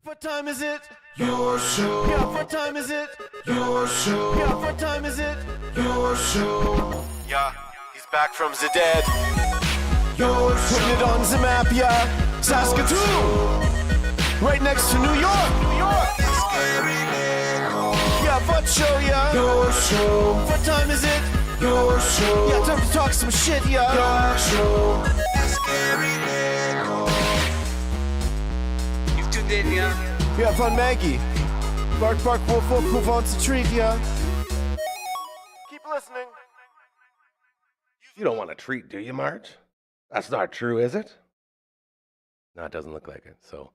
What time is it? Your show. Yeah, what time is it? Your show. Yeah, what time is it? Your show. Yeah, he's back from the dead. Your show. Putting it on the map, yeah. Saskatoon. Right next to New York. New York. Yeah, what show, yeah? Your show. What time is it? Your show. Yeah, time to talk some shit, yeah. Your show. Yeah, fun Maggie. Bark, bark, wolf, wolf, who wants a treat, yeah? Keep listening. You don't want a treat, do you, Marge? That's not true, is it? No, it doesn't look like it. So,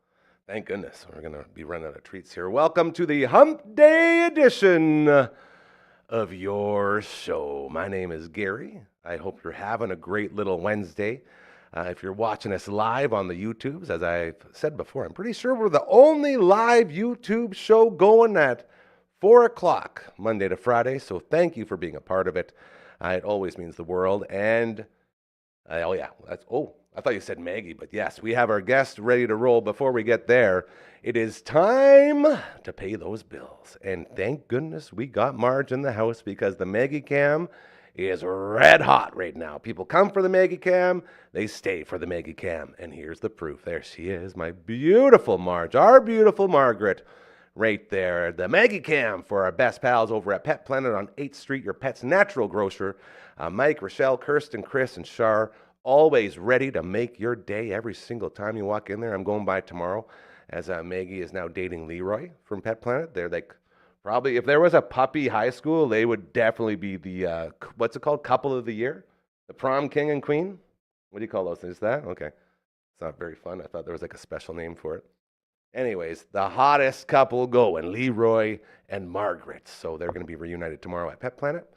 thank goodness. We're going to be running out of treats here. Welcome to the Hump Day edition of your show. My name is Gary. I hope you're having a great little Wednesday. If you're watching us live on the YouTubes, as I've said before, I'm pretty sure we're the only live YouTube show going at 4 o'clock, Monday to Friday. So thank you for being a part of it. It always means the world. And, I thought you said Maggie, but yes, we have our guest ready to roll. Before we get there, it is time to pay those bills. And thank goodness we got Marge in the house because the Maggie Cam is red hot right now. People come for the Maggie Cam, they stay for the Maggie Cam. And here's the proof. There she is, my beautiful Marge, our beautiful Margaret, right there. The Maggie Cam for our best pals over at Pet Planet on 8th Street, your pet's natural grocer. Mike, Rochelle, Kirsten, Chris, and Shar, always ready to make your day every single time you walk in there. I'm going by tomorrow as Maggie is now dating Leroy from Pet Planet. They're like, probably, if there was a puppy high school, they would definitely be the, what's it called, couple of the year? The prom king and queen? What do you call those things? That? Okay. It's not very fun. I thought there was like a special name for it. Anyways, the hottest couple going, Leroy and Margaret. So they're going to be reunited tomorrow at Pet Planet.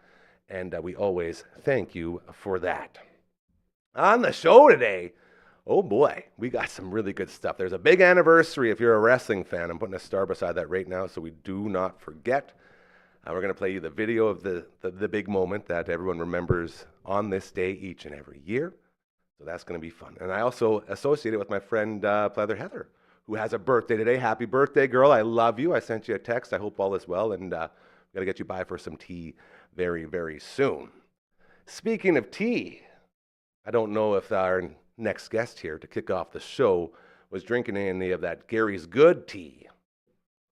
And we always thank you for that. On the show today, oh boy, we got some really good stuff. There's a big anniversary if you're a wrestling fan. I'm putting a star beside that right now so we do not forget. We're going to play you the video of the big moment that everyone remembers on this day each and every year. So that's going to be fun. And I also associate it with my friend Pleather Heather, who has a birthday today. Happy birthday, girl. I love you. I sent you a text. I hope all is well. And got to get you by for some tea very, very soon. Speaking of tea, I don't know if our next guest here to kick off the show was drinking any of that Gary's Good tea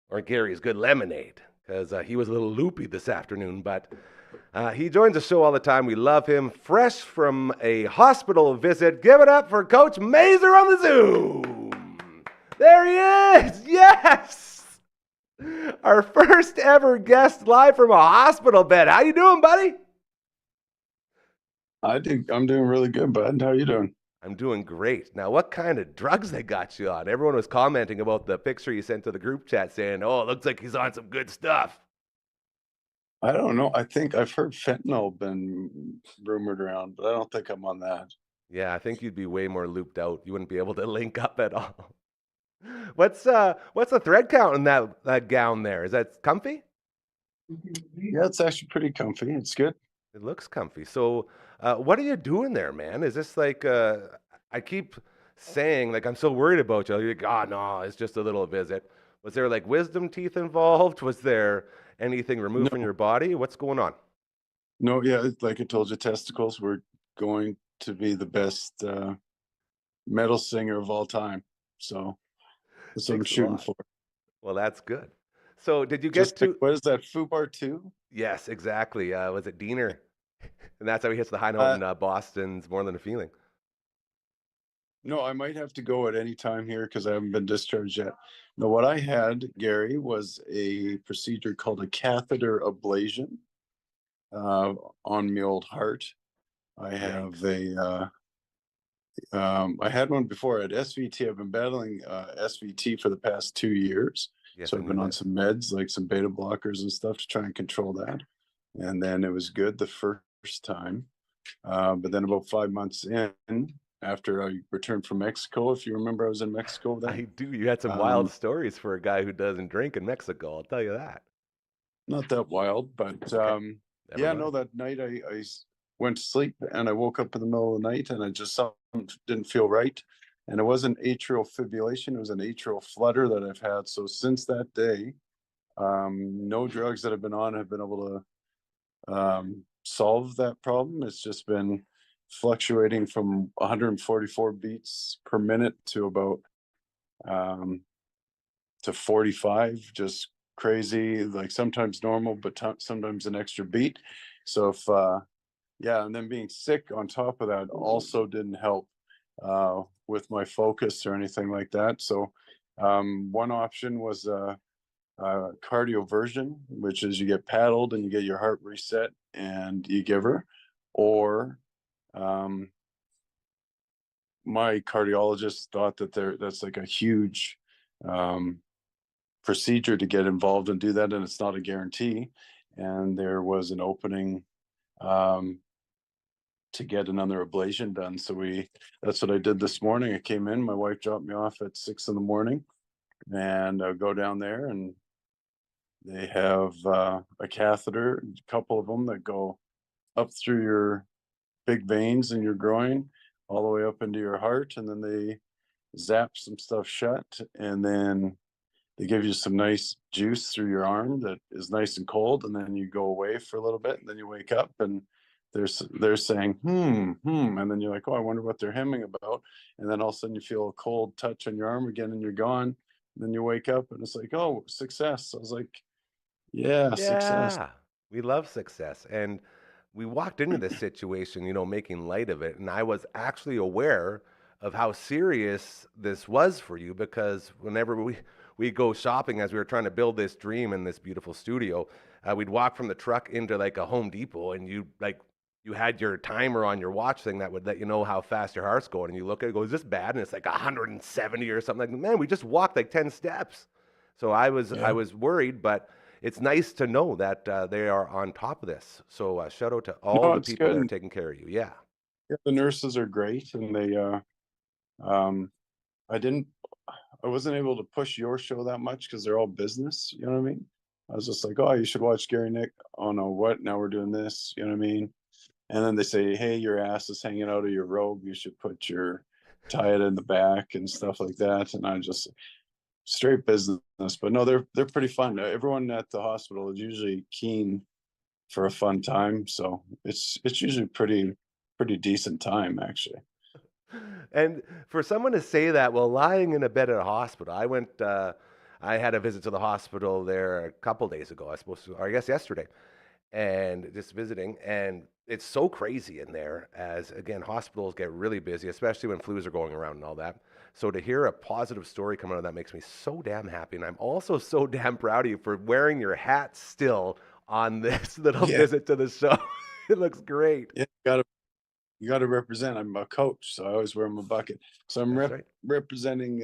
or Gary's Good lemonade, because he was a little loopy this afternoon, but he joins the show all the time. We love him. Fresh from a hospital visit. Give it up for Coach Mazer on the Zoom. There he is. Yes. Our first ever guest live from a hospital bed. How you doing, buddy? I'm doing really good, bud. How are you doing? I'm doing great. Now, what kind of drugs they got you on? Everyone was commenting about the picture you sent to the group chat saying, oh, it looks like he's on some good stuff. I don't know. I think I've heard fentanyl been rumored around, but I don't think I'm on that. Yeah, I think you'd be way more looped out. You wouldn't be able to link up at all. What's the thread count in that gown there? Is that comfy? Yeah, it's actually pretty comfy. It's good. It looks comfy. So what are you doing there, man? Is this like, I keep saying, like, I'm so worried about you. You're like, oh, no, it's just a little visit. Was there, like, wisdom teeth involved? Was there anything removed from your body? What's going on? No, yeah, like I told you, testicles were going to be the best metal singer of all time. So that's what I'm shooting for. Well, that's good. So did you get to... What is that, Fubar 2? Yes, exactly. Was it Diener? And that's how he hits the high note in Boston's More Than a Feeling. No, I might have to go at any time here because I haven't been discharged yet. No, what I had, Gary, was a procedure called a catheter ablation on my old heart. I have I had one before. I had SVT. I've been battling SVT for the past 2 years. Yes, so I've been on some meds, like some beta blockers and stuff to try and control that. And then it was good the first time. But then about 5 months in, after I returned from Mexico, if you remember, I was in Mexico then. I do. You had some wild stories for a guy who doesn't drink in Mexico. I'll tell you that. Not that wild, but yeah, no, that night I went to sleep and I woke up in the middle of the night and I just something didn't feel right. and it wasn't atrial fibrillation, it was an atrial flutter that I've had. So since that day, no drugs that I've been on have been able to solve that problem. It's just been fluctuating from 144 beats per minute to about to 45, just crazy, like sometimes normal, but sometimes an extra beat. So if yeah, and then being sick on top of that also didn't help with my focus or anything like that. So one option was cardioversion, which is you get paddled and you get your heart reset and you give her, or my cardiologist thought that that's like a huge procedure to get involved and do that, and it's not a guarantee. And there was an opening to get another ablation done. So that's what I did this morning. I came in, my wife dropped me off at 6 a.m, and I go down there, and they have a catheter, a couple of them that go up through your big veins in your groin, all the way up into your heart, and then they zap some stuff shut, and then they give you some nice juice through your arm that is nice and cold, and then you go away for a little bit, and then you wake up, and they're saying and then you're like, oh, I wonder what they're hemming about, and then all of a sudden you feel a cold touch on your arm again, and you're gone. And then you wake up, and it's like, oh, success. I was like, yeah, success. Yeah, we love success. And we walked into this situation, making light of it. And I was actually aware of how serious this was for you, because whenever we go shopping, as we were trying to build this dream in this beautiful studio, we'd walk from the truck into like a Home Depot, and you had your timer on your watch thing that would let you know how fast your heart's going. And you look at it, go, is this bad? And it's like 170 or something. Like, man, we just walked like 10 steps. So I was worried, but it's nice to know that they are on top of this. So shout out to all No, the it's people that are good. taking care of you. Yeah. Yeah, the nurses are great, and they I didn't I wasn't able to push your show that much because they're all business, you know what I mean? I was just like, oh, you should watch Gary Nick. Oh no, what? Now we're doing this, you know what I mean? And then they say, hey, your ass is hanging out of your robe. You should tie it in the back and stuff like that. And I just straight business. But no, they're pretty fun. Everyone at the hospital is usually keen for a fun time. So it's usually pretty decent time actually. And for someone to say that while lying in a bed at a hospital, I had a visit to the hospital there a couple days ago, or I guess yesterday, and just visiting. And it's so crazy in there, as again, hospitals get really busy, especially when flus are going around and all that. So to hear a positive story come out of that makes me so damn happy. And I'm also so damn proud of you for wearing your hat still on this little Yeah. visit to the show. It looks great. Yeah, you gotta represent. I'm a coach, so I always wear my bucket. So I'm That's right. representing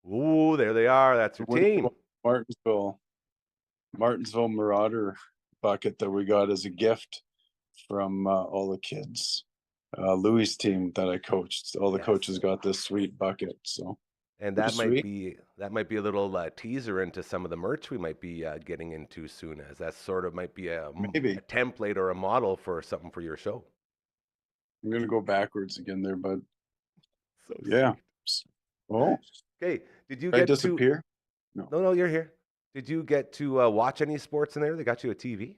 Ooh, there they are. That's your team. Martinsville Marauder bucket that we got as a gift from all the kids. Louis' team that I coached. All the Yes. coaches got this sweet bucket. So And pretty that might be a little teaser into some of the merch we might be getting into soon, as that sort of might be a maybe template or a model for something for your show. I'm gonna go backwards again there, but So yeah. sweet. Oh, Okay, did you did I get to? disappear? No, No, you're here. Did you get to watch any sports in there? They got you a TV.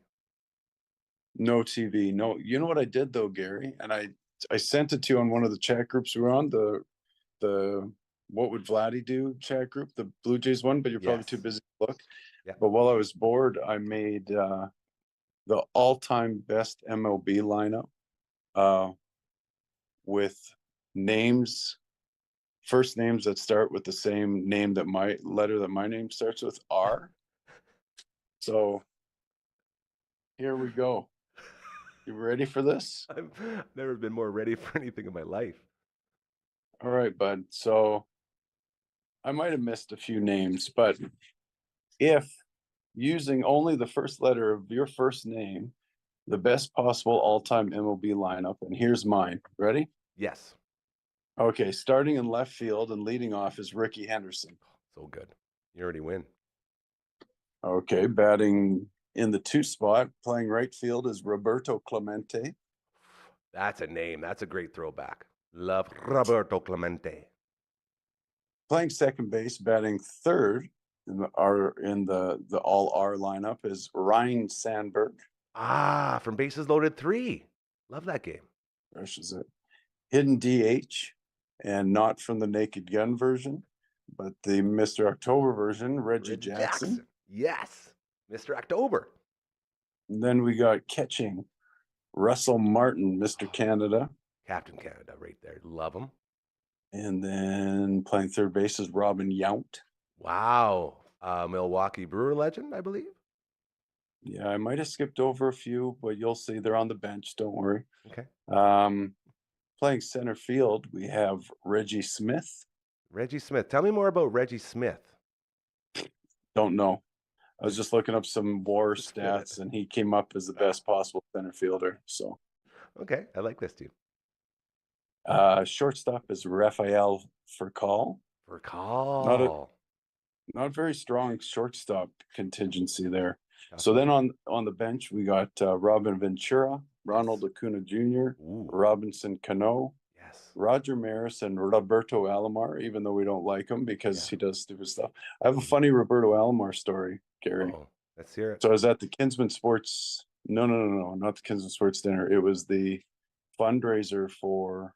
no TV. No, you know what I did though, Gary, and I sent it to you on one of the chat groups we were on, the what would Vladdy do chat group, the Blue Jays one, but you're probably Yes. too busy to look. Yeah. But while I was bored, I made the all-time best MLB lineup with names, first names that start with the same name that my name starts with, R. So here we go. You ready for this? I've never been more ready for anything in my life. All right, bud. So I might have missed a few names, but if using only the first letter of your first name, the best possible all-time MLB lineup, and here's mine. Ready? Yes. Okay, starting in left field and leading off is Ricky Henderson. So good. You already win. Okay, batting in the 2 spot, playing right field is Roberto Clemente. That's a name. That's a great throwback. Love Roberto Clemente. Playing second base, batting third in the all R lineup is Ryan Sandberg. Ah, from Bases Loaded 3. Love that game. Rushes it. Hidden DH, and not from the Naked Gun version, but the Mr. October version, Reggie Jackson. Yes. Mr. October. And then we got catching Russell Martin, Mr. Canada. Captain Canada right there. Love him. And then playing third base is Robin Yount. Wow. Milwaukee Brewer legend, I believe. Yeah, I might have skipped over a few, but you'll see they're on the bench. Don't worry. Okay. Playing center field, we have Reggie Smith. Reggie Smith. Tell me more about Reggie Smith. Don't know. I was just looking up some WAR stats, and he came up as the best possible center fielder. So, okay, I like this too. Shortstop is Rafael Furcal. Not very strong shortstop contingency there. So then on the bench we got Robin Ventura, Ronald Acuna Jr., Robinson Cano, Roger Maris, and Roberto Alomar. Even though we don't like him because he does stupid stuff. I have a funny Roberto Alomar story, Gary. Let's hear it. So I was at the Kinsman Sports. No, not the Kinsman Sports dinner. It was the fundraiser for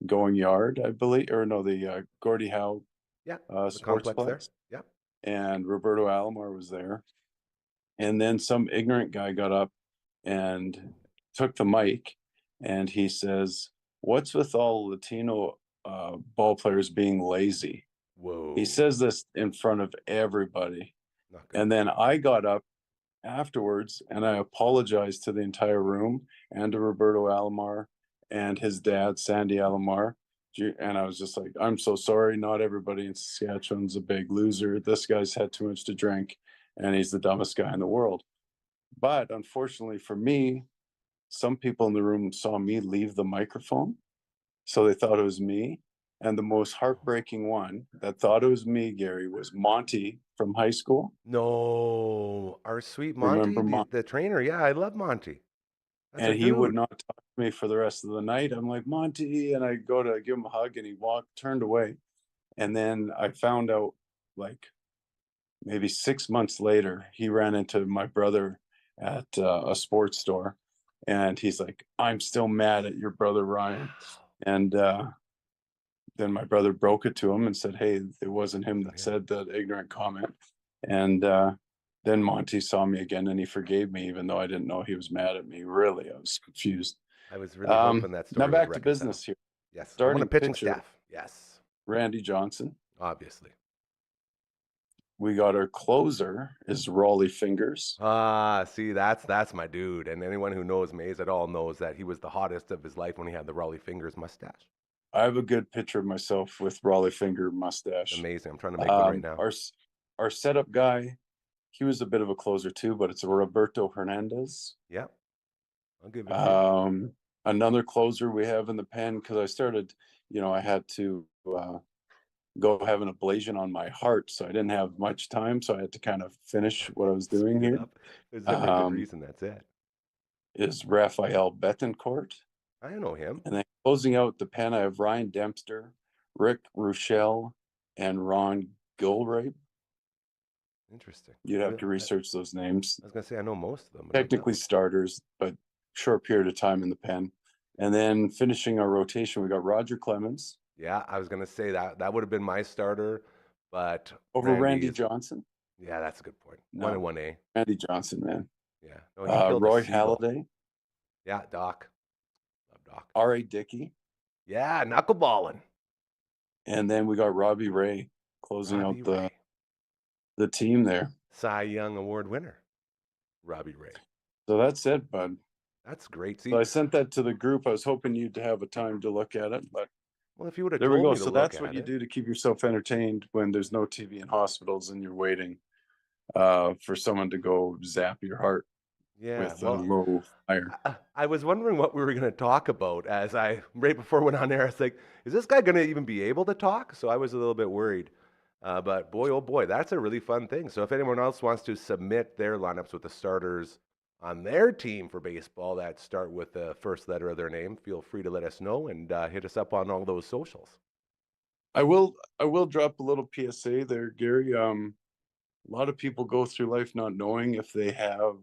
Going Yard, I believe, or no, the Gordie Howe Sportsplex. Yeah. And Roberto Alomar was there. And then some ignorant guy got up and took the mic, and he says, "What's with all Latino ball players being lazy?" Whoa. He says this in front of everybody. And then I got up afterwards and I apologized to the entire room and to Roberto Alomar and his dad, Sandy Alomar. And I was just like, "I'm so sorry. Not everybody in Saskatchewan's a big loser. This guy's had too much to drink and he's the dumbest guy in the world." But unfortunately for me, some people in the room saw me leave the microphone. So they thought it was me. And the most heartbreaking one that thought it was me, Gary, was Monty from high school. No, our sweet Monty, the trainer. Yeah, I love Monty. And he would not talk to me for the rest of the night. I'm like, "Monty," and I go to give him a hug and he turned away. And then I found out like maybe 6 months later, he ran into my brother at a sports store. And he's like, "I'm still mad at your brother, Ryan." And then my brother broke it to him and said, "Hey, it wasn't him that said that ignorant comment." And then Monty saw me again and he forgave me, even though I didn't know he was mad at me. Really, I was confused. I was really hoping that story now back to business here. Yes. Starting pitching staff. Yes. Randy Johnson. Obviously. We got our closer is Raleigh Fingers. See, that's my dude. And anyone who knows Maze at all knows that he was the hottest of his life when he had the Raleigh Fingers mustache. I have a good picture of myself with Raleigh Finger mustache. Amazing. I'm trying to make one right now. Our setup guy, he was a bit of a closer too, but it's Roberto Hernandez. Yeah. I'll give it another closer we have in the pen, because I started, I had to go have an ablation on my heart, so I didn't have much time, so I had to kind of finish what I was doing here. There's a good reason, that's it. Is Rafael Betancourt. I know him. And then closing out the pen, I have Ryan Dempster, Rick Rochelle, and Ron Gilrabe. Interesting. You'd have to research those names. I was going to say, I know most of them. Technically starters, but short period of time in the pen. And then finishing our rotation, we got Roger Clemens. Yeah, I was going to say that would have been my starter, but over Randy Johnson. Yeah, that's a good point. 1-1A. Randy Johnson, man. Yeah. No, Roy Halladay. Yeah, Doc. Love Doc. R.A. Dickey. Yeah, knuckleballing. And then we got Robbie Ray closing out the team there. Cy Young Award winner, Robbie Ray. So that's it, bud. That's great. So I sent that to the group. I was hoping you'd have a time to look at it, but well, if you would have there we go. So that's what you do to keep yourself entertained when there's no TV in hospitals and you're waiting for someone to go zap your heart. Yeah, with a low fire. I was wondering what we were going to talk about as right before I went on air. I was like, is this guy going to even be able to talk? So I was a little bit worried. But boy, oh boy, that's a really fun thing. So if anyone else wants to submit their lineups with the starters on their team for baseball that start with the first letter of their name, feel free to let us know and hit us up on all those socials. I will drop a little PSA there, Gary. A lot of people go through life not knowing if they have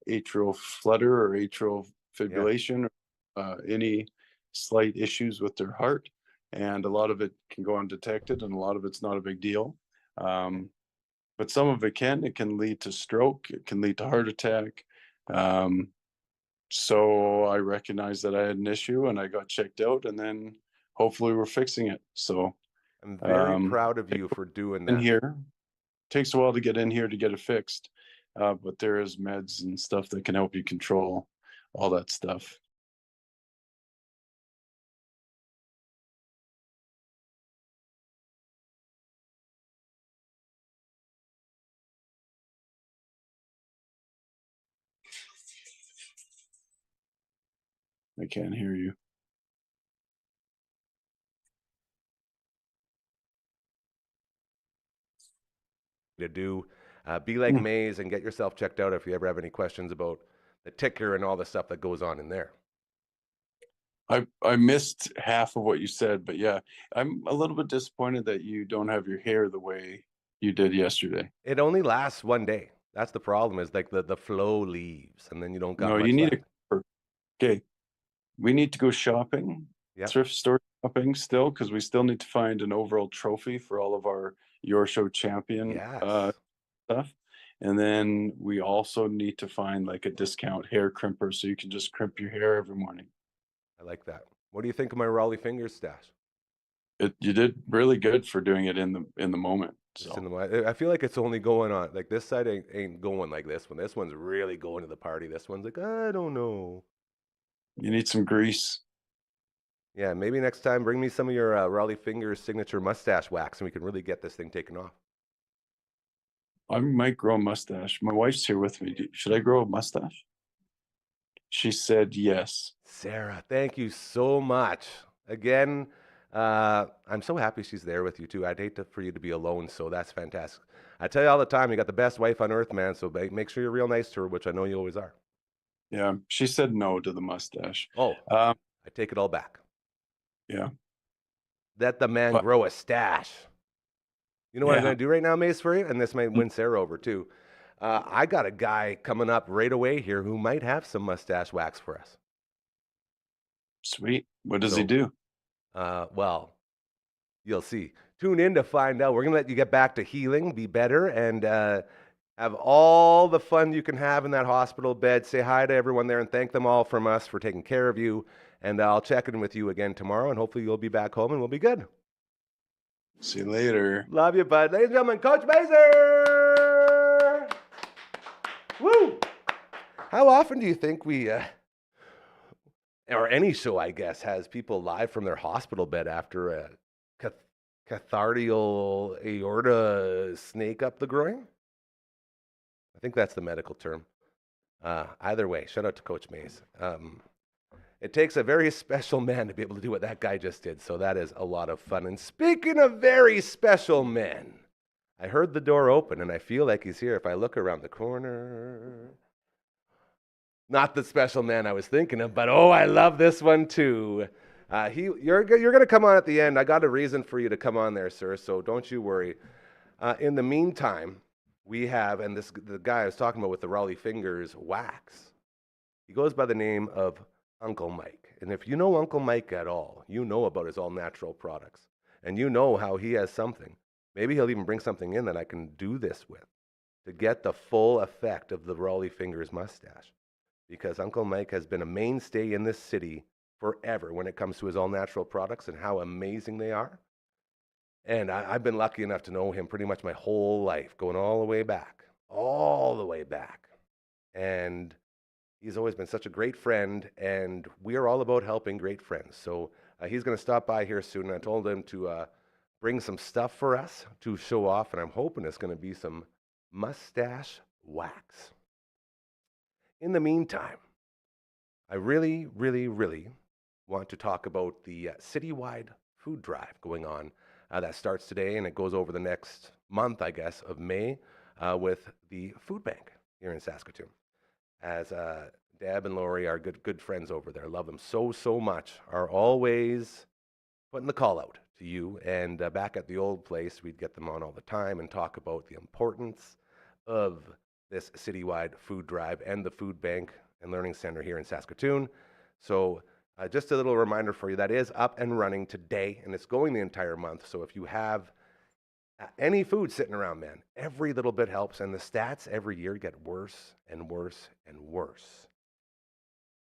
atrial flutter or atrial fibrillation or any slight issues with their heart, and a lot of it can go undetected, and a lot of it's not a big deal. But some of it can lead to stroke. It can lead to heart attack. So I recognized that I had an issue, and I got checked out, and then hopefully we're fixing it. So I'm very proud of you for doing in that. here takes a while to get in here to get it fixed, but there is meds and stuff that can help you control all that stuff. I can't hear you. To do. Be like Maze and get yourself checked out if you ever have any questions about the ticker and all the stuff that goes on in there. I missed half of what you said, but yeah, I'm a little bit disappointed that you don't have your hair the way you did yesterday. It only lasts one day. That's the problem, is like the flow leaves and then you don't got No, much you need left. okay. We need to go shopping, Yep. thrift store shopping still, because we still need to find an overall trophy for all of our Your Show champion Yes. stuff. And then we also need to find like a discount hair crimper so you can just crimp your hair every morning. I like that. What do you think of my Raleigh Fingers stash? You did really good for doing it in the moment. Just So in the, I feel like it's only going on, like this side ain't going like this one. This one's really going to the party. This one's like, I don't know. you need some grease. Yeah, maybe next time bring me some of your Raleigh Fingers signature mustache wax and we can really get this thing taken off. I might grow a mustache. My wife's here with me. Should I grow a mustache? She said yes. Sarah, thank you so much. Again, I'm so happy she's there with you too. I'd hate for you to be alone, so that's fantastic. I tell you all the time, you got the best wife on earth, man, so make sure you're real nice to her, which I know you always are. Yeah, she said no to the mustache. Oh, I take it all back. Yeah. Let the man grow a stash. You know what I'm going to do right now, Mace, for you? And this might win Sarah over too. I got a guy coming up right away here who might have some mustache wax for us. Sweet. What does he do? Well, you'll see. Tune in to find out. We're going to let you get back to healing, be better, and have all the fun you can have in that hospital bed. Say hi to everyone there and thank them all from us for taking care of you. And I'll check in with you again tomorrow, and hopefully you'll be back home and we'll be good. See you later. Love you, bud. Ladies and gentlemen, Coach Mazer! Woo! How often do you think we, or any show, I guess, has people live from their hospital bed after a cathartial aorta snake up the groin? I think that's the medical term. Either way, shout out to Coach Maze. It takes a very special man to be able to do what that guy just did, so that is a lot of fun. And speaking of very special men, I heard the door open, and I feel like he's here. If I look around the corner, not the special man I was thinking of, but oh, I love this one too. You're going to come on at the end. I got a reason for you to come on there, sir, so don't you worry. In the meantime, we have, and the guy I was talking about with the Raleigh Fingers wax, he goes by the name of Uncle Mike. And if you know Uncle Mike at all, you know about his all-natural products. And you know how he has something. Maybe he'll even bring something in that I can do this with to get the full effect of the Raleigh Fingers mustache. Because Uncle Mike has been a mainstay in this city forever when it comes to his all-natural products and how amazing they are. And I've been lucky enough to know him pretty much my whole life, going all the way back. And he's always been such a great friend, and we are all about helping great friends. So he's going to stop by here soon, and I told him to bring some stuff for us to show off, and I'm hoping it's going to be some mustache wax. In the meantime, I really, really, really want to talk about the citywide food drive going on that starts today, and it goes over the next month, I guess, of May with the food bank here in Saskatoon. as Deb and Lori are good friends over there. Love them so much. Are always putting the call out to you. And back at the old place, we'd get them on all the time and talk about the importance of this citywide food drive and the food bank and learning center here in Saskatoon. So just a little reminder for you, that is up and running today, and it's going the entire month. So if you have any food sitting around, man, every little bit helps, and the stats every year get worse and worse and worse.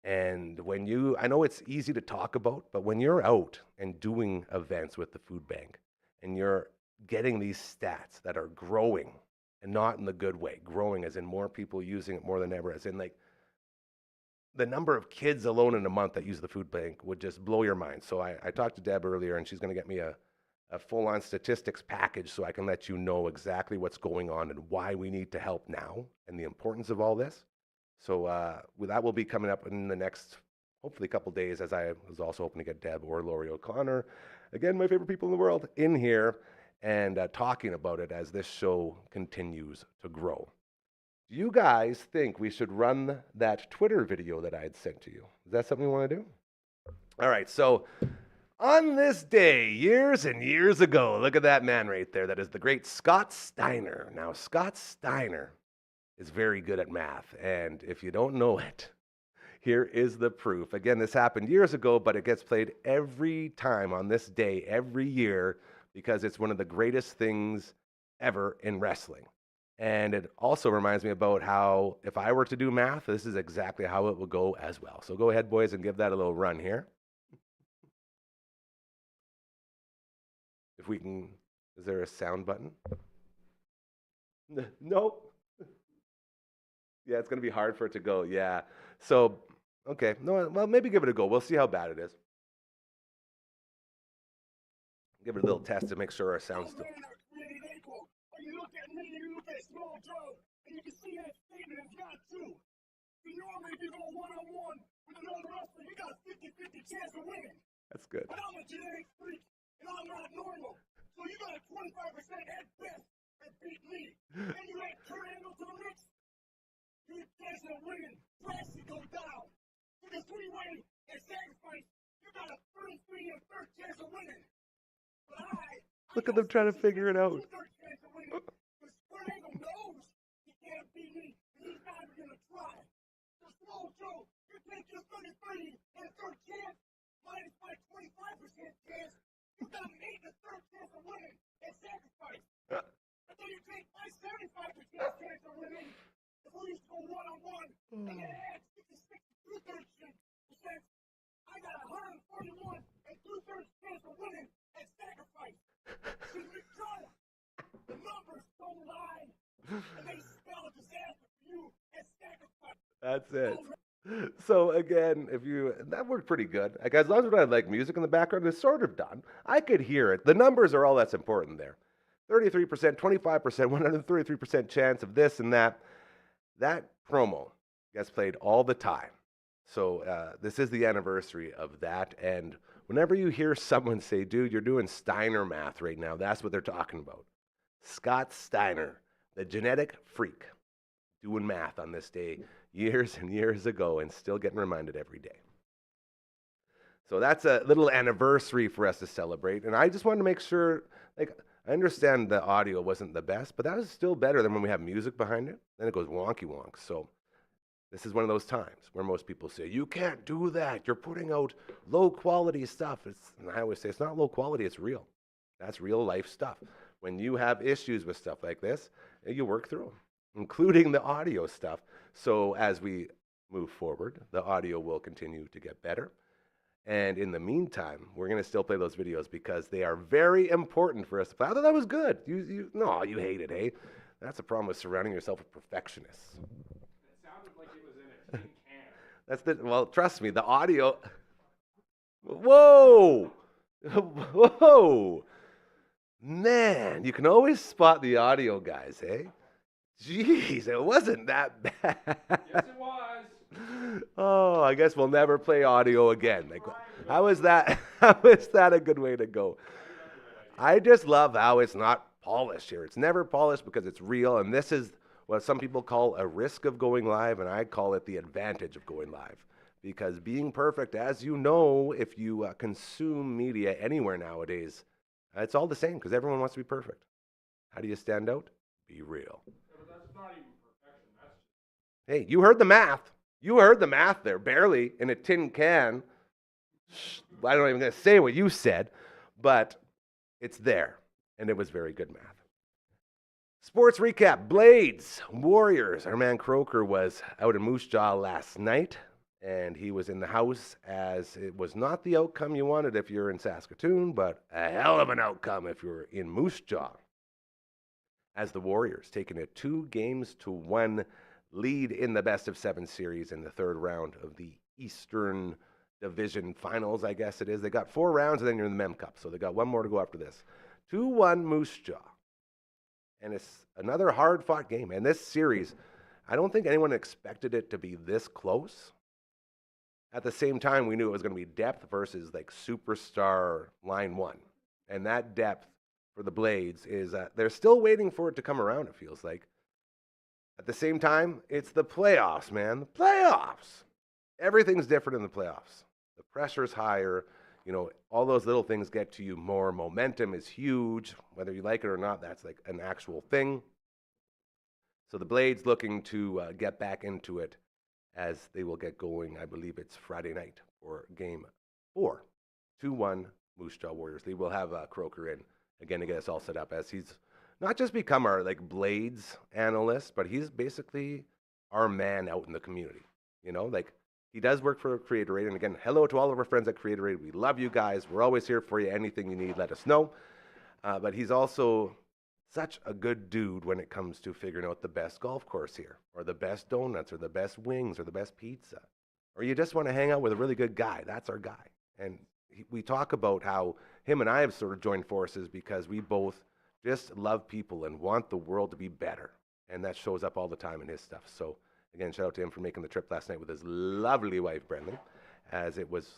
And when I know it's easy to talk about, but when you're out and doing events with the food bank and you're getting these stats that are growing, and not in the good way, growing as in more people using it more than ever, as in like the number of kids alone in a month that use the food bank would just blow your mind. So I talked to Deb earlier, and she's going to get me a full-on statistics package so I can let you know exactly what's going on and why we need to help now and the importance of all this. So that will be coming up in the next, hopefully, couple days, as I was also hoping to get Deb or Lori O'Connor, again, my favorite people in the world, in here and talking about it as this show continues to grow. Do you guys think we should run that Twitter video that I had sent to you? Is that something you want to do? All right, so on this day, years and years ago, look at that man right there. That is the great Scott Steiner. Now, Scott Steiner is very good at math, and if you don't know it, here is the proof. Again, this happened years ago, but it gets played every time on this day, every year, because it's one of the greatest things ever in wrestling. And it also reminds me about how if I were to do math, this is exactly how it would go as well. So go ahead, boys, and give that a little run here. If we can, is there a sound button? Nope. Yeah, it's going to be hard for it to go. Yeah. So, okay. No, well, maybe give it a go. We'll see how bad it is. Give it a little test to make sure our sound's still. You look at me, you look at Small Joe, and you can see that statement is not true. You normally if you go one-on-one with another wrestler, you got a 50-50 chance of winning. That's good. But I'm a genetic freak, and I'm not normal. So you got a 25% at best that beat me. And you add Kurt Angle to the mix, your chance of winning drastically go down. With a three-way and sacrifice, you got a 33 and third chance of winning. But look at them trying to figure it out. Because Kurt Angle knows he can't beat me, and he's not even going to try. So Small Joe, you take your 33 and third chance, minus my 25% chance, you got an 8 and third chance of winning and sacrifice. And then you take my 75% chance of winning, if we used to go one-on-one, and then add 66 and two-thirds percent, I got 141 and two-thirds chance of winning and sacrifice. See, Joe, the numbers don't lie, and they spell a disaster for you and sacrifice. That's it. So again, that worked pretty good. Like, as long as we don't have like music in the background, it's sort of done. I could hear it. The numbers are all that's important there. 33%, 25%, 133% chance of this and that. That promo gets played all the time. So this is the anniversary of that. And whenever you hear someone say, dude, you're doing Steiner math right now, that's what they're talking about. Scott Steiner, the genetic freak, doing math on this day years and years ago and still getting reminded every day. So that's a little anniversary for us to celebrate. And I just wanted to make sure, like, I understand the audio wasn't the best, but that was still better than when we have music behind it. Then it goes wonky wonk. So this is one of those times where most people say, you can't do that. You're putting out low quality stuff. And I always say, it's not low quality, it's real. That's real life stuff. When you have issues with stuff like this, you work through them, including the audio stuff. So as we move forward, the audio will continue to get better. And in the meantime, we're going to still play those videos because they are very important for us to play. I thought that was good. No, you hate it, eh? That's the problem with surrounding yourself with perfectionists. It sounded like it was in a tin can. Well, trust me, the audio. Whoa! Whoa! Man, you can always spot the audio guys, eh? Jeez, it wasn't that bad. Yes, it was. Oh, I guess we'll never play audio again. Like, how is that? How is that a good way to go? I just love how it's not polished here. It's never polished because it's real, and this is what some people call a risk of going live, and I call it the advantage of going live. Because being perfect, as you know, if you consume media anywhere nowadays, it's all the same because everyone wants to be perfect. How do you stand out? Be real. Yeah, but that's not even perfection. That's just Hey, you heard the math. You heard the math there, barely in a tin can. I don't even going to say what you said, but it's there, and it was very good math. Sports recap, Blades, Warriors. Our man Croker was out in Moose Jaw last night, and he was in the house as it was not the outcome you wanted if you're in Saskatoon, but a hell of an outcome if you're in Moose Jaw. As the Warriors taking a 2-1 lead in the best of 7 series in the third round of the Eastern Division Finals, I guess it is. They got 4 rounds, and then you're in the Mem Cup, so they got one more to go after this. 2-1 Moose Jaw. And it's another hard-fought game. And this series, I don't think anyone expected it to be this close. At the same time, we knew it was going to be depth versus like superstar line one. And that depth for the Blades is they're still waiting for it to come around, it feels like. At the same time, it's the playoffs, man. The playoffs. Everything's different in the playoffs. The pressure's higher. You know, all those little things get to you more. Momentum is huge. Whether you like it or not, that's like an actual thing. So the Blades looking to get back into it as they will get going. I believe it's Friday night for game 4. 2-1 Moose Jaw Warriors. They will have Croker in again to get us all set up as he's not just become our like Blades analyst, but he's basically our man out in the community. You know, like he does work for Creator Aid. And again, hello to all of our friends at Creator Aid. We love you guys. We're always here for you. Anything you need, let us know. But he's also such a good dude when it comes to figuring out the best golf course here, or the best donuts, or the best wings, or the best pizza, or you just want to hang out with a really good guy. That's our guy. And we talk about how him and I have sort of joined forces because we both just love people and want the world to be better. And that shows up all the time in his stuff. So again, shout out to him for making the trip last night with his lovely wife, Brendan, as it was,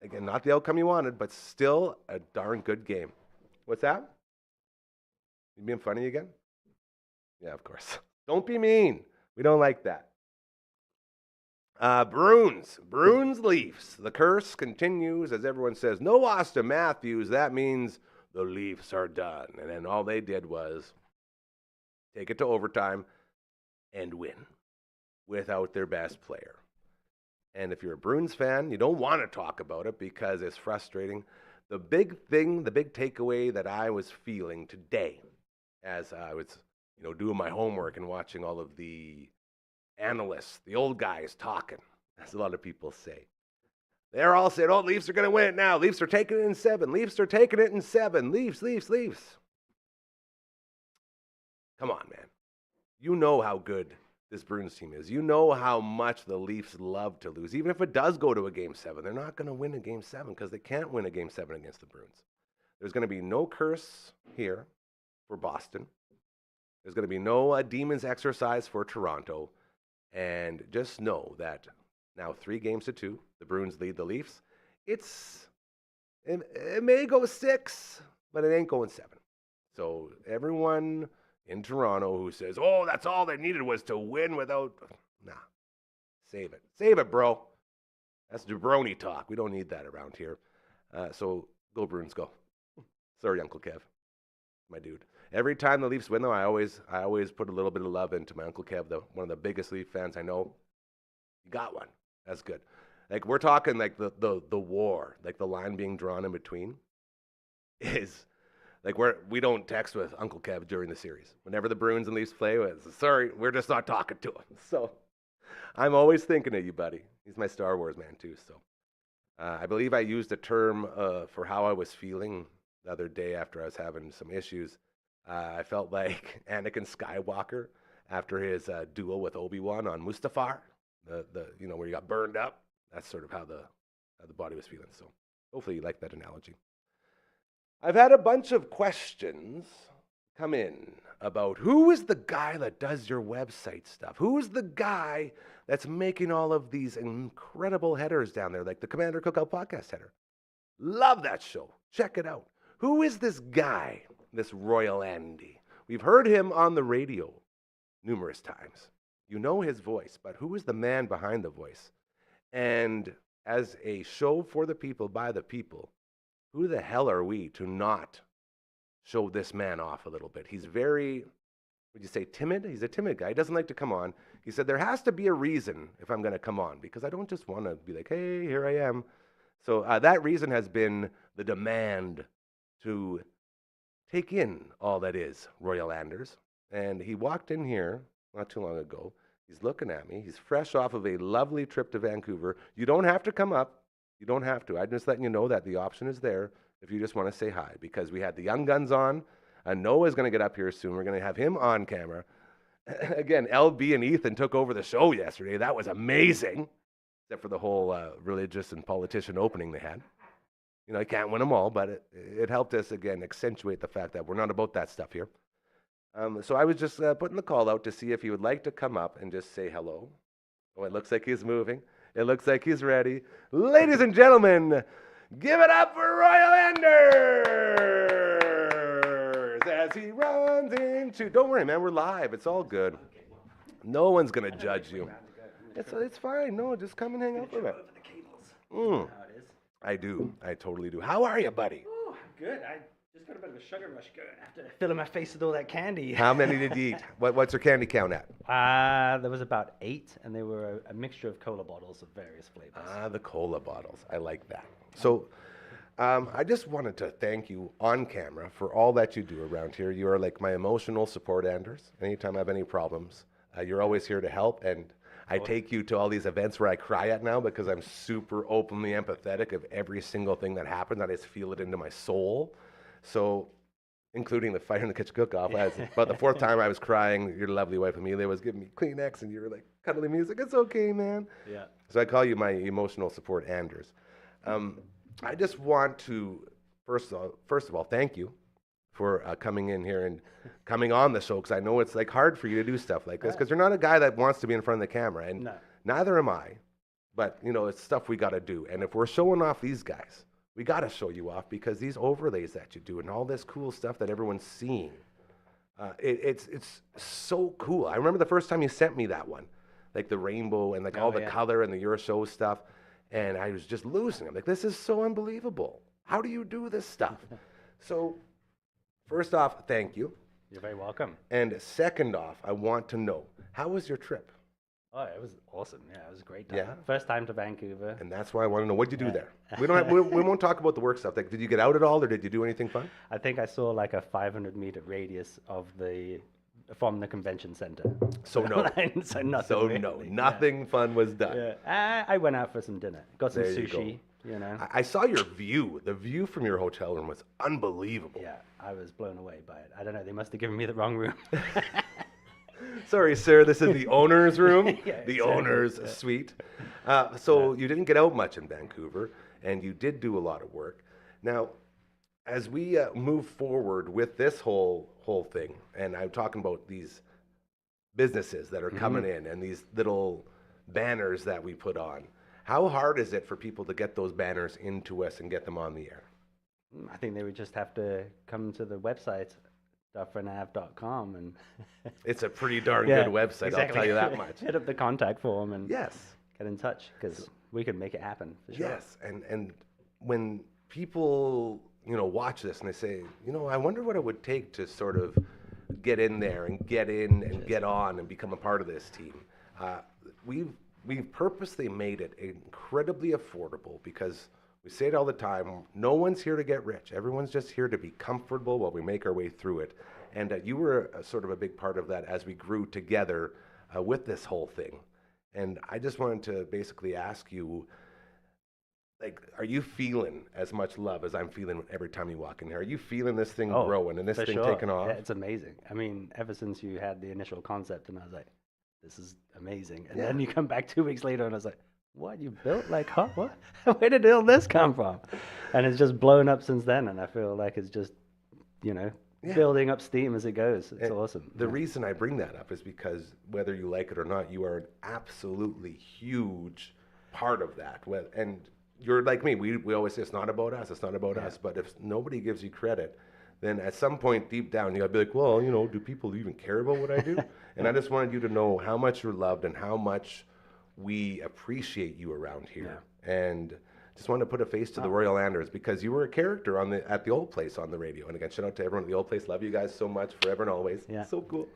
again, not the outcome you wanted, but still a darn good game. What's that? You being funny again? Yeah, of course. Don't be mean. We don't like that. Bruins Leafs. The curse continues as everyone says, no Austin Matthews. That means the Leafs are done. And then all they did was take it to overtime and win without their best player. And if you're a Bruins fan, you don't want to talk about it because it's frustrating. The big thing, the big takeaway that I was feeling today as I was, doing my homework and watching all of the analysts, the old guys talking, as a lot of people say. They're all saying, Leafs are going to win it now. Leafs are taking it in 7. Leafs are taking it in 7. Leafs. Come on, man. You know how good this Bruins team is. You know how much the Leafs love to lose. Even if it does go to a Game 7, they're not going to win a Game 7 because they can't win a Game 7 against the Bruins. There's going to be no curse here for Boston. There's going to be no Demons exercise for Toronto. And just know that now 3-2, the Bruins lead the Leafs. It may go 6, but it ain't going 7. So everyone in Toronto who says, that's all they needed was to win without... Nah, save it. Save it, bro. That's jabroni talk. We don't need that around here. So go Bruins, go. Sorry, Uncle Kev. My dude. Every time the Leafs win, though, I always put a little bit of love into my Uncle Kev, though. One of the biggest Leaf fans I know. You got one. That's good. Like, we're talking like the war, like the line being drawn in between is like we don't text with Uncle Kev during the series. Whenever the Bruins and Leafs play, sorry, we're just not talking to him. So I'm always thinking of you, buddy. He's my Star Wars man, too. So I believe I used a term for how I was feeling the other day after I was having some issues. I felt like Anakin Skywalker after his duel with Obi-Wan on Mustafar, the where he got burned up. That's sort of how the body was feeling. So hopefully you like that analogy. I've had a bunch of questions come in about who is the guy that does your website stuff? Who is the guy that's making all of these incredible headers down there, like the Commander Cookout podcast header? Love that show. Check it out. Who is this guy, this Royal Andy? We've heard him on the radio numerous times. You know his voice, but who is the man behind the voice? And as a show for the people, by the people, who the hell are we to not show this man off a little bit? He's very, would you say timid? He's a timid guy. He doesn't like to come on. He said, there has to be a reason if I'm going to come on, because I don't just want to be like, hey, here I am. So that reason has been the demand to take in all that is Royal Anders. And he walked in here not too long ago. He's looking at me. He's fresh off of a lovely trip to Vancouver. You don't have to come up. You don't have to. I'm just letting you know that the option is there if you just want to say hi, because we had the young guns on. Noah's going to get up here soon. We're going to have him on camera. Again, LB and Ethan took over the show yesterday. That was amazing, except for the whole religious and politician opening they had. You know, I can't win them all, but it helped us, again, accentuate the fact that we're not about that stuff here. So I was just putting the call out to see if he would like to come up and just say hello. Oh, it looks like he's moving. It looks like he's ready. Ladies and gentlemen, give it up for Royal Anders as he runs into... Don't worry, man, we're live. It's all good. No one's going to judge you. It's fine. No, just come and hang out for a bit. I do. I totally do. How are you, buddy? Oh, good. I just got a bit of a sugar rush going after filling my face with all that candy. How many did you eat? What's your candy count at? There was about 8, and they were a mixture of cola bottles of various flavors. The cola bottles. I like that. So I just wanted to thank you on camera for all that you do around here. You are like my emotional support, Anders. Anytime I have any problems, you're always here to help. And I take you to all these events where I cry at now because I'm super openly empathetic of every single thing that happens. I just feel it into my soul. So, including the Fire in the Kitchen cook-off. About the 4th time I was crying, your lovely wife Amelia was giving me Kleenex, and you were like cuddling me. It's like, it's okay, man. Yeah. So I call you my emotional support, Anders. I just want to, first of all, thank you for coming in here and coming on the show, because I know it's like hard for you to do stuff like this, because you're not a guy that wants to be in front of the camera, and neither am I. But you know, it's stuff we got to do, and if we're showing off these guys, we got to show you off, because these overlays that you do and all this cool stuff that everyone's seeing, it's so cool. I remember the first time you sent me that one, like the rainbow and like all the color and the Your Show stuff, and I was just losing it. Like, this is so unbelievable. How do you do this stuff? So, first off, thank you. You're very welcome. And second off, I want to know, how was your trip? Oh, it was awesome. Yeah, it was a great time. Yeah. First time to Vancouver. And that's why I want to know, what did you do there? We won't talk about the work stuff. Like, did you get out at all, or did you do anything fun? I think I saw like a 500-meter radius from the convention center. So no. So nothing. So really. no, nothing fun was done. Yeah. I went out for some dinner. Got some There you sushi. You know. I saw your view. The view from your hotel room was unbelievable. Yeah, I was blown away by it. I don't know. They must have given me the wrong room. Sorry, sir. This is the owner's room, Yeah, the exactly. owner's suite. So you didn't get out much in Vancouver, and you did do a lot of work. Now, as we move forward with this whole thing, and I'm talking about these businesses that are coming in and these little banners that we put on, how hard is it for people to get those banners into us and get them on the air? I think they would just have to come to the website, dufferinave.com, and It's a pretty darn good website, exactly. I'll tell you that much. Hit up the contact form and Yes. get in touch, because we can make it happen for sure. Yes, and when people, you know, watch this and they say, you know, I wonder what it would take to sort of get in there and get in and get on and become a part of this team. We've purposely made it incredibly affordable, because we say it all the time, no one's here to get rich. Everyone's just here to be comfortable while we make our way through it. And you were sort of a big part of that as we grew together with this whole thing. And I just wanted to basically ask you, like, are you feeling as much love as I'm feeling every time you walk in here? Are you feeling this thing growing and this for thing sure. taking off? Yeah, it's amazing. I mean, ever since you had the initial concept, and I was like, this is amazing. And then you come back 2 weeks later, and I was like, what, you built like, huh? What? Where did all this come from? And it's just blown up since then, and I feel like it's just, you know, building up steam as it goes. It's awesome. The reason I bring that up is because whether you like it or not, you are an absolutely huge part of that. And you're like me. We always say it's not about us. It's not about us. But if nobody gives you credit, then at some point deep down, you gotta be like, well, you know, do people even care about what I do? And I just wanted you to know how much you're loved and how much we appreciate you around here. And just wanted to put a face to the Royal Anders because you were a character at the old place on the radio. And again, shout out to everyone at the old place. Love you guys so much, forever and always. Yeah. So cool.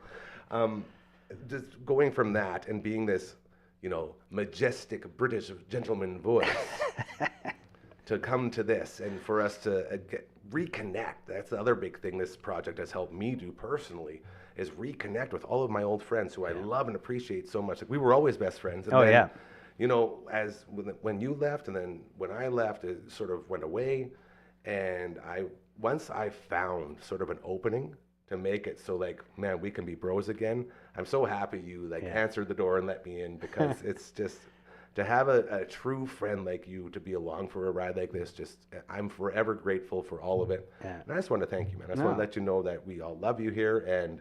Just going from that and being this, you know, majestic British gentleman voice to come to this and for us to reconnect. That's the other big thing this project has helped me do personally, is reconnect with all of my old friends who I love and appreciate so much. Like, we were always best friends. And then, you know, when you left and then when I left, it sort of went away. And once I found sort of an opening to make it so, like, man, we can be bros again. I'm so happy you answered the door and let me in, because it's just to have a true friend like you to be along for a ride like this. I'm forever grateful for all of it. And I just want to thank you, man. I just want to let you know that we all love you here, and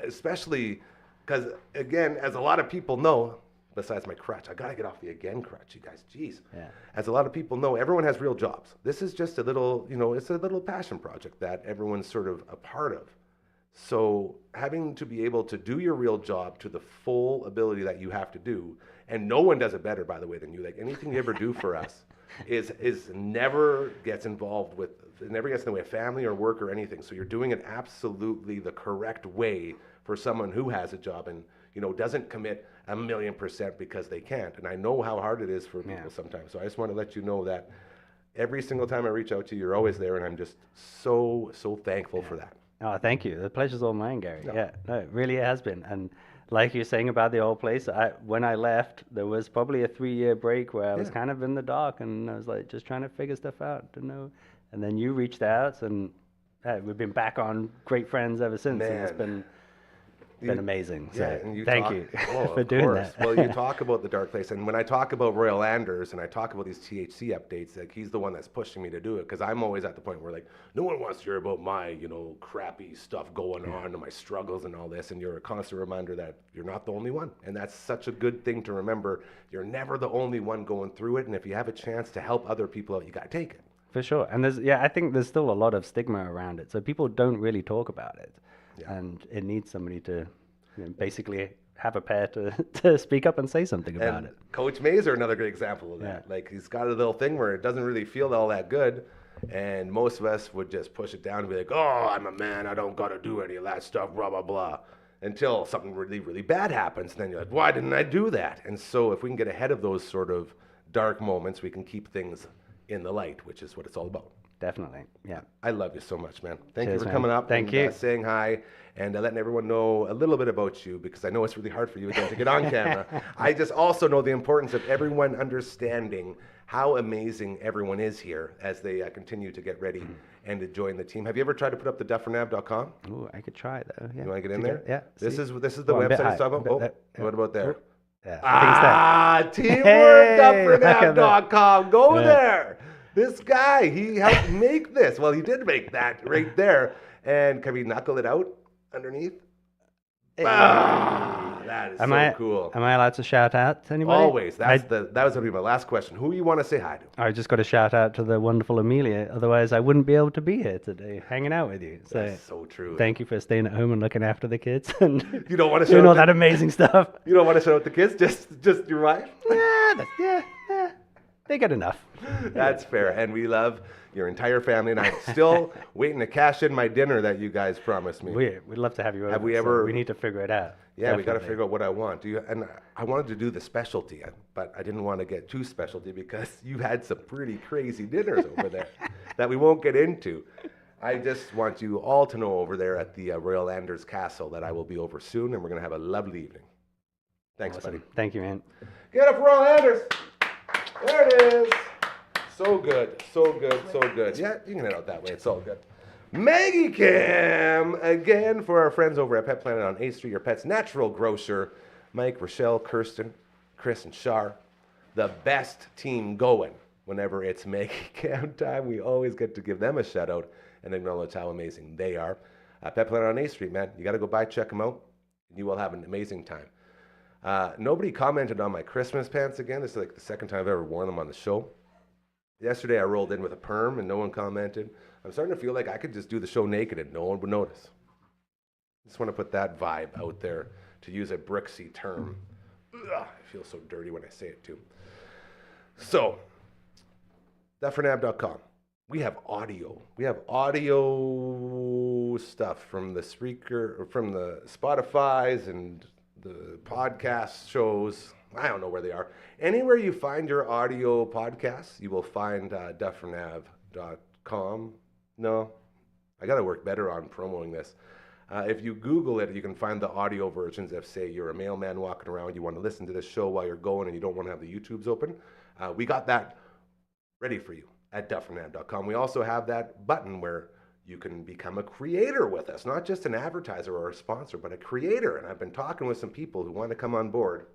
especially because, again, as a lot of people know, besides my crutch, I got to get off the again crutch, you guys. Jeez. As a lot of people know, everyone has real jobs. This is just a little, you know, it's a little passion project that everyone's sort of a part of. So having to be able to do your real job to the full ability that you have to do, and no one does it better, by the way, than you. Like, anything you ever do for us is never gets involved with, it never gets in the way of family or work or anything. So you're doing it absolutely the correct way for someone who has a job and, you know, doesn't commit 1,000,000% because they can't. And I know how hard it is for people sometimes. So I just want to let you know that every single time I reach out to you, you're always there, and I'm just so thankful for that. Oh, thank you. The pleasure's all mine, Gary. No, it really has been. And like you're saying about the old place, when I left, there was probably a 3-year break where I was kind of in the dark, and I was like just trying to figure stuff out, to know. And then you reached out, and we've been back on great friends ever since. And it's been amazing. So and thank you for doing that. Well, you talk about the dark place, and when I talk about Royal Anders and I talk about these THC updates, like, he's the one that's pushing me to do it, because I'm always at the point where, like, no one wants to hear about my, you know, crappy stuff going on and my struggles and all this, and you're a constant reminder that you're not the only one, and that's such a good thing to remember. You're never the only one going through it, and if you have a chance to help other people out, you got to take it. For sure. And I think there's still a lot of stigma around it, so people don't really talk about it. And it needs somebody to, you know, basically have a pair to speak up and say something about it. Coach Mazer, another great example of that. Like, he's got a little thing where it doesn't really feel all that good, and most of us would just push it down and be like, oh, I'm a man, I don't got to do any of that stuff, blah, blah, blah, until something really, really bad happens. And then you're like, why didn't I do that? And so if we can get ahead of those sort of dark moments, we can keep things in the light, which is what it's all about. Definitely, yeah. I love you so much, man. Thank you Cheers, for man. coming up Thank and you. Saying hi and letting everyone know a little bit about you, because I know it's really hard for you again to get on camera. I just also know the importance of everyone understanding how amazing everyone is here as they continue to get ready and to join the team. Have you ever tried to put up the dufferinave.com? Ooh, I could try though. Yeah. You want to get in there? Yeah. This see? is the Oh, I'm a bit website high. it's talking about. What about there? Yeah, I think it's that. Teamwork, Hey, look at that. dufferinave.com. Go there. This guy, he helped make this. Well, he did make that right there. And can we knuckle it out underneath? Hey. That is cool. Am I allowed to shout out to anybody? Always. That was going to be my last question. Who you want to say hi to? I just got to shout out to the wonderful Amelia. Otherwise, I wouldn't be able to be here today, hanging out with you. So That's so true. thank you for staying at home and looking after the kids and You don't want to doing shout all out that amazing stuff. You don't want to shout out the kids? Just your wife? Yeah, they get enough. That's fair. And we love your entire family. And I'm still waiting to cash in my dinner that you guys promised me. We'd love to have you over. Have we so ever- we need to figure it out. Yeah, we got to Definitely. figure out what I want. And I wanted to do the specialty, but I didn't want to get too specialty because you had some pretty crazy dinners over there that we won't get into. I just want you all to know over there at the Royal Anders Castle that I will be over soon, and we're going to have a lovely evening. Thanks, Awesome. buddy. Thank you, man. Get up, Royal Anders. There it is. So good, so good, so good. Yeah, you can head out that way. It's all good. Maggie Cam, again, for our friends over at Pet Planet on 8th Street, your pet's natural grocer. Mike, Rochelle, Kirsten, Chris, and Shar. The best team going whenever it's Maggie Cam time. We always get to give them a shout out and acknowledge how amazing they are. Pet Planet on 8th Street, man. You got to go by, check them out. You will have an amazing time. Nobody commented on my Christmas pants again. This is like the second time I've ever worn them on the show. Yesterday I rolled in with a perm and no one commented. I'm starting to feel like I could just do the show naked and no one would notice. Just want to put that vibe out there, to use a Brooksy term. Ugh, I feel so dirty when I say it too. So, dufferinave.com. We have audio. We have audio stuff from the Spreaker, or from the Spotify's and the podcast shows. I don't know where they are. Anywhere you find your audio podcasts, you will find dufferinave.com. No, I got to work better on promoting this. If you Google it, you can find the audio versions. If, say, you're a mailman walking around, you want to listen to this show while you're going and you don't want to have the YouTubes open, we got that ready for you at dufferinave.com. We also have that button where you can become a creator with us, not just an advertiser or a sponsor, but a creator. And I've been talking with some people who want to come on board.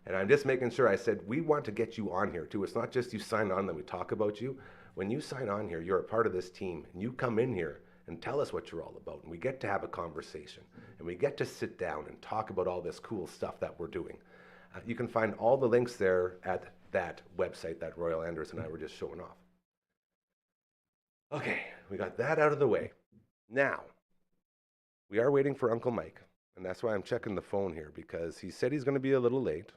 And I'm just making sure, I said, we want to get you on here too. It's not just you sign on, then we talk about you. When you sign on here, you're a part of this team, and you come in here and tell us what you're all about. And we get to have a conversation, and we get to sit down and talk about all this cool stuff that we're doing. You can find all the links there at that website that Royal Anders and I were just showing off. Okay, we got that out of the way. Now, we are waiting for Uncle Mike, and that's why I'm checking the phone here, because he said he's going to be a little late,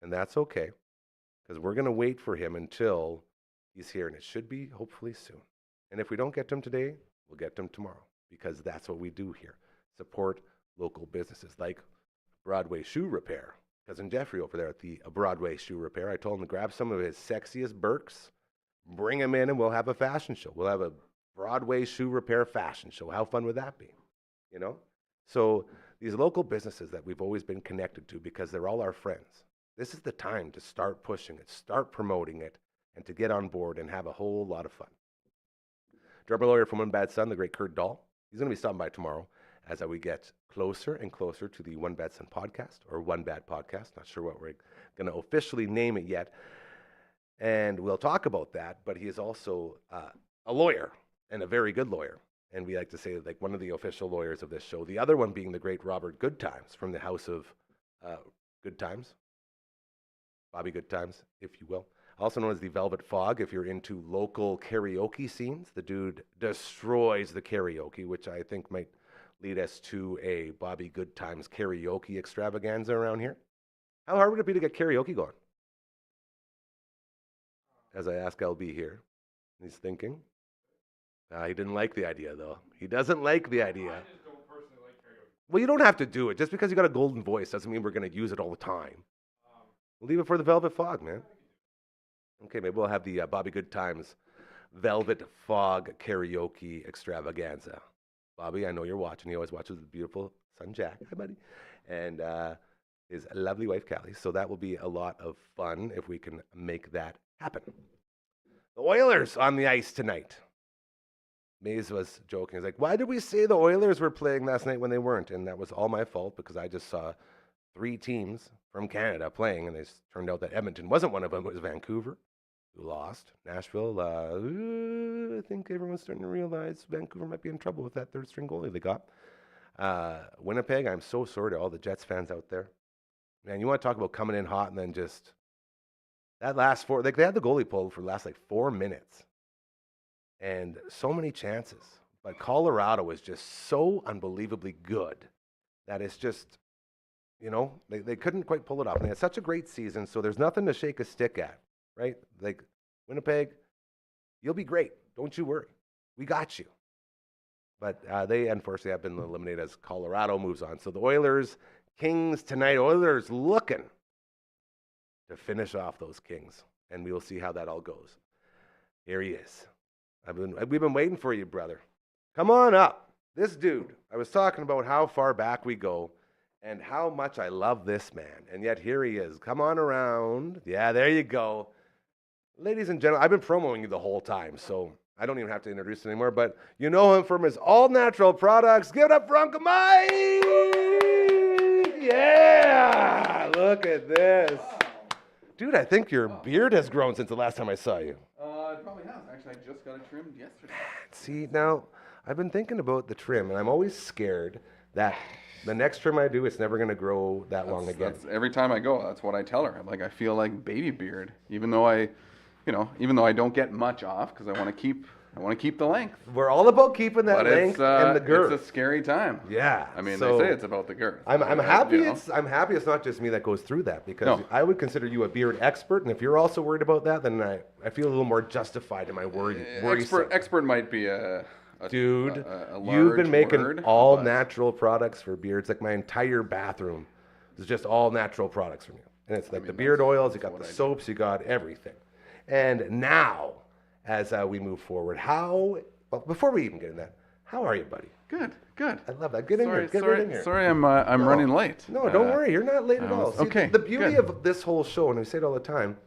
and that's okay, because we're going to wait for him until he's here, and it should be hopefully soon. And if we don't get to him today, we'll get to him tomorrow, because that's what we do here. Support local businesses like Broadway Shoe Repair. Cousin Jeffrey over there at the Broadway Shoe Repair, I told him to grab some of his sexiest Birks, bring them in, and we'll have a fashion show. We'll have a Broadway Shoe Repair fashion show. How fun would that be? You know? So these local businesses that we've always been connected to, because they're all our friends, this is the time to start pushing it, start promoting it, and to get on board and have a whole lot of fun. Drummer lawyer from One Bad Son, the great Kurt Dahl, he's going to be stopping by tomorrow as we get closer and closer to the One Bad Son podcast, or One Bad Podcast. Not sure what we're going to officially name it yet. And we'll talk about that, but he is also a lawyer, and a very good lawyer. And we like to say, like, one of the official lawyers of this show. The other one being the great Robert Goodtimes from the House of Goodtimes. Bobby Goodtimes, if you will. Also known as the Velvet Fog, if you're into local karaoke scenes. The dude destroys the karaoke, which I think might lead us to a Bobby Goodtimes karaoke extravaganza around here. How hard would it be to get karaoke going? As I ask LB here, he's thinking. He didn't like the idea, though. He doesn't like the idea. I just don't personally like karaoke. Well, you don't have to do it. Just because you got a golden voice doesn't mean we're going to use it all the time. We'll leave it for the Velvet Fog, man. Okay, maybe we'll have the Bobby Goodtimes Velvet Fog karaoke extravaganza. Bobby, I know you're watching. He always watches with beautiful son Jack. Hi, buddy. And his lovely wife, Callie. So that will be a lot of fun if we can make that happen. The Oilers on the ice tonight. Maze was joking. He's like, why did we say the Oilers were playing last night when they weren't? And that was all my fault, because I just saw 3 teams from Canada playing, and it turned out that Edmonton wasn't one of them. It was Vancouver, who lost. Nashville, I think everyone's starting to realize Vancouver might be in trouble with that third-string goalie they got. Winnipeg, I'm so sorry to all the Jets fans out there. Man, you want to talk about coming in hot and then just that last 4, like they had the goalie pulled for the last 4 minutes. And so many chances. But Colorado was just so unbelievably good that it's just, you know, they couldn't quite pull it off. And they had such a great season, so there's nothing to shake a stick at, right? Like, Winnipeg, you'll be great. Don't you worry. We got you. But they, unfortunately, have been eliminated as Colorado moves on. So the Oilers, Kings tonight. Oilers looking to finish off those Kings. And we will see how that all goes. Here he is. We've been waiting for you, brother. Come on up. This dude, I was talking about how far back we go and how much I love this man. And yet here he is. Come on around. Yeah, there you go. Ladies and gentlemen, I've been promoting you the whole time, so I don't even have to introduce him anymore, but you know him from his all-natural products. Give it up for Uncle Mike! Yeah! Look at this. Dude, I think your beard has grown since the last time I saw you. It probably has. Actually, I just got it trimmed yesterday. See, now, I've been thinking about the trim, and I'm always scared that the next trim I do, it's never going to grow that long again. Every time I go, that's what I tell her. I'm like, I feel like baby beard, even though I even though I don't get much off because I want to keep the length. We're all about keeping that But length and the girth. it's a scary time. Yeah. I mean, so they say it's about the girth. I'm but, happy. you know. I'm happy it's not just me that goes through that, because No. I would consider you a beard expert, and if you're also worried about that, then I feel a little more justified in my worry. Expert might be a Dude, a you've large been making word, all but- natural products for beards. Like my entire bathroom is just all natural products from you, and it's like the beard oils. You got what the I do. soaps. You got everything. And now, as we move forward, before we even get in that, how are you, buddy? Good. I love that. Get in here. Get right in here. Sorry, I'm running late. No, don't worry. You're not late at all. See, okay, the beauty good. of this whole show, and we say it all the time,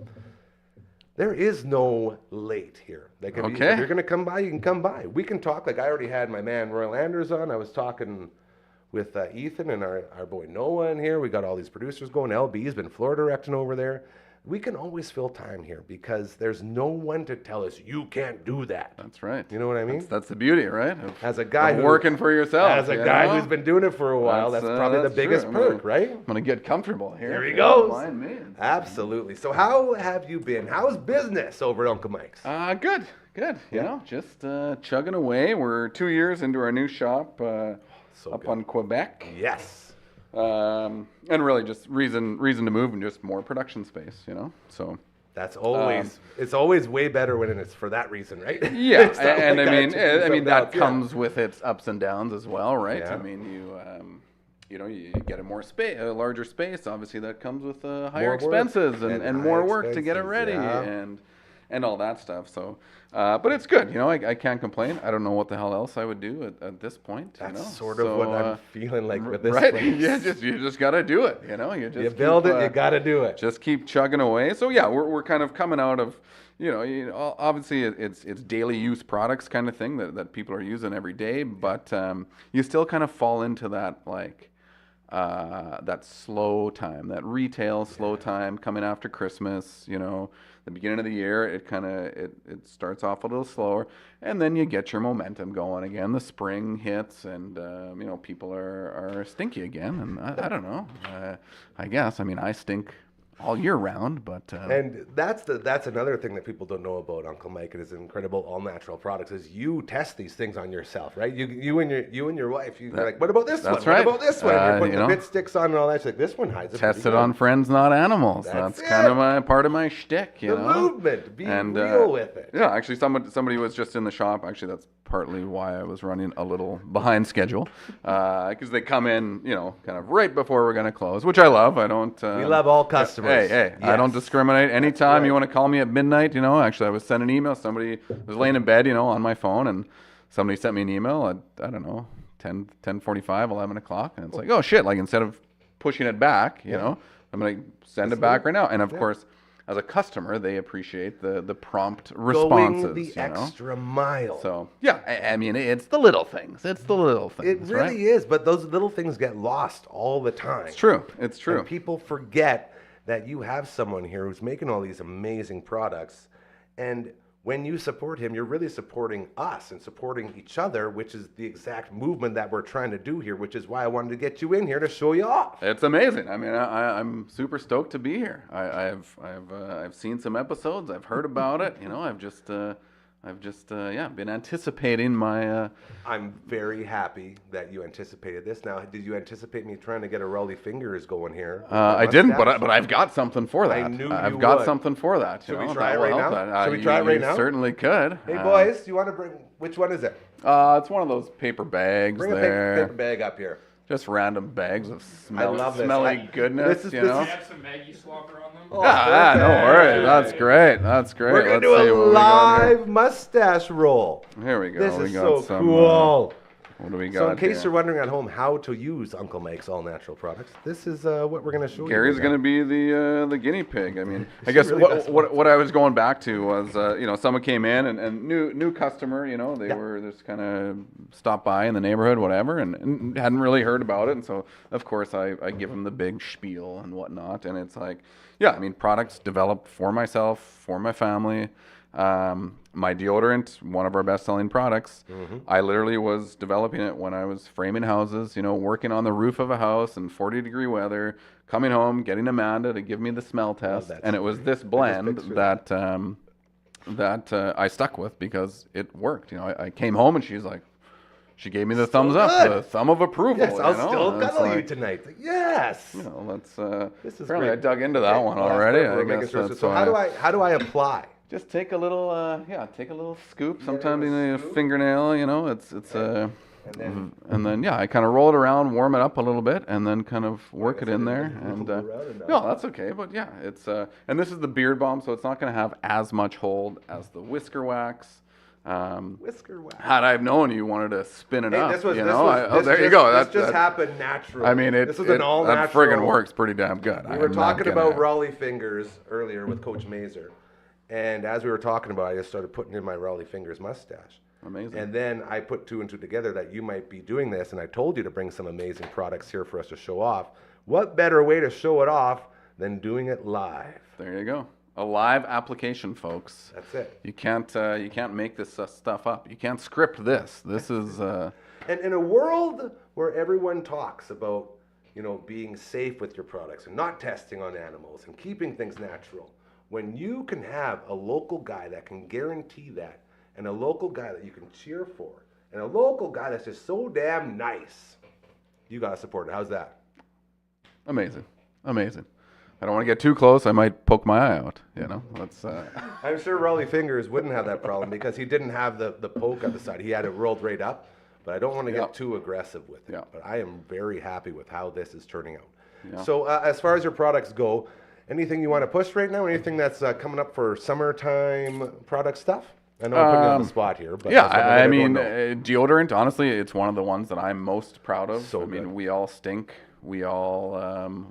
there is no late here. Like if Okay. if you're going to come by, you can come by. We can talk. Like I already had my man Royal Anders on. I was talking with Ethan and our boy Noah in here. We got all these producers going. LB's been floor directing over there. We can always fill time here because there's no one to tell us you can't do that. That's right. You know what I mean? That's the beauty, right? As a guy of who- working for yourself. As a you guy know? who's been doing it for a while, that's probably the that's biggest true. perk, right? I'm gonna get comfortable here. There he if you don't goes. mind me. Absolutely. So how have you been? How's business over at Uncle Mike's? Good. You know, just chugging away. We're 2 years into our new shop So up good. on Quebec. Yes. And really just reason to move and just more production space, you know. So That's always it's always way better when it's for that reason, right? yeah, It's not and like I mean, to do something that else, yeah. comes with its ups and downs as well, right? Yeah. I mean, you know, you get a larger space. Obviously, that comes with higher More work expenses and and more high work to get it ready expenses, and all that stuff. So, but it's good. You know, I can't complain. I don't know what the hell else I would do at this point. That's you know? sort of what I'm feeling like with this right? place. You just got to do it. You know, you just You build keep, it, you got to do it. just keep chugging away. So yeah, we're kind of coming out of, obviously it's daily use products kind of thing that people are using every day, but you still kind of fall into that like that slow time, that retail slow time coming after Christmas. You know, the beginning of the year, it kind of it starts off a little slower, and then you get your momentum going again. The spring hits, and people are stinky again, and I don't know. I guess I stink all year round, but And that's another thing that people don't know about Uncle Mike and his incredible all natural products is you test these things on yourself, right? You and your wife, you're like, what about this one? that's right. What about this one? And you're putting you the know, bit sticks on and all that. She's like, this one hides it. test pretty it on good." friends, not animals. That's That's kind it. of my part of my shtick, you The know. movement. Be And, real with it. Yeah, actually, somebody was just in the shop. Actually, that's partly why I was running a little behind schedule, because they come in, kind of right before we're gonna close, which I love. I don't. We love all customers. Hey, I don't Yes. discriminate. Anytime you right. want to call me at midnight, actually, I was sending an email. Somebody was laying in bed, on my phone, and somebody sent me an email at, I don't know, 10:45, 11 o'clock, and it's like, oh shit! Like instead of pushing it back, I'm gonna send it back right now. And of course, as a customer, they appreciate the prompt responses. Going the extra mile. So yeah, I mean, it's the little things. It's the little It things. really right? is, but those little things get lost all the time. It's true. It's true. And people forget that you have someone here who's making all these amazing products. And when you support him, you're really supporting us and supporting each other, which is the exact movement that we're trying to do here, which is why I wanted to get you in here to show you off. It's amazing. I mean, I'm super stoked to be here. I've seen some episodes. I've heard about it. I've just been anticipating my. I'm very happy that you anticipated this. Now, did you anticipate me trying to get a Rolly Fingers going here? with my I didn't, mustache? but I've got something for that. I knew I've you got would. something for that. Should we that try it will right help now? that. Should we try it right now? Certainly could. Hey, boys, you want to bring, which one is it? It's one of those paper bags Bring a there. paper bag up here. Just random bags of love this. smelly goodness, this is- you this know? is- Have some Maggie slobber on them. Oh, No perfect. worries. That's great. That's great. We're going to Let's see do what a we got here. live mustache roll. Here we go. This we is got so some, cool. what do we got So in case here? you're wondering at home how to use Uncle Mike's all natural products, this is what we're going to show Gary's you. going to be the guinea pig. I mean, I She guess really does what I was going back to was someone came in and new customer. They were just kind of stopped by in the neighborhood, whatever, and hadn't really heard about it. And so of course I give them the big spiel and whatnot. And it's like, yeah, I mean, products developed for myself, for my family. My deodorant, one of our best-selling products. I literally was developing it when I was framing houses, working on the roof of a house in 40-degree weather, coming home, getting Amanda to give me the smell test, that and it was this blend picture. that that I stuck with because it worked. You know, I came home and she gave me the thumbs up, good. the thumb of approval. Yes, you I'll know? still And it's cuddle you like, tonight. Like, yes. You know, that's This is apparently great. I dug into that Okay, one well, that's already. perfect. I We're making guess sure. that's So why how do I apply? just take a little take a little scoop. Sometimes a you need a scoop. fingernail. You know, it's And and then yeah, I kind of roll it around, warm it up a little bit, and then kind of work it in there. And no, that's okay. But yeah, it's and this is the beard balm, so it's not going to have as much hold as the whisker wax. Whisker wax. Had I have known you wanted to spin it up, This you know, this there you just- go. This That just that- happened naturally. I mean, this was an all that natural. friggin' works pretty damn good. We were talking about Raleigh fingers earlier with Coach Mazer, and as we were talking about, it, I just started putting in my Raleigh fingers mustache. Amazing. And then I put two and two together that you might be doing this, and I told you to bring some amazing products here for us to show off. What better way to show it off than doing it live? There you go. A live application, folks. That's it. You can't make this stuff up. You can't script this. This is And in a world where everyone talks about, you know, being safe with your products and not testing on animals and keeping things natural, when you can have a local guy that can guarantee that, and a local guy that you can cheer for, and a local guy that's just so damn nice, you gotta support it. How's that? amazing. Amazing. I don't want to get too close. I might poke my eye out, you know. That's I'm sure Raleigh Fingers wouldn't have that problem because he didn't have the poke on the side. He had it rolled right up, but I don't want to get Yeah. too aggressive with it. Yeah. But I am very happy with how this is turning out. Yeah. So as far as your products go, anything you want to push right now? Anything that's coming up for summertime product stuff? I know I'm putting you on the spot here, but yeah, that's what I everyone mean, knows. deodorant, honestly, it's one of the ones that I'm most proud of. So I mean, good. we all stink. We all,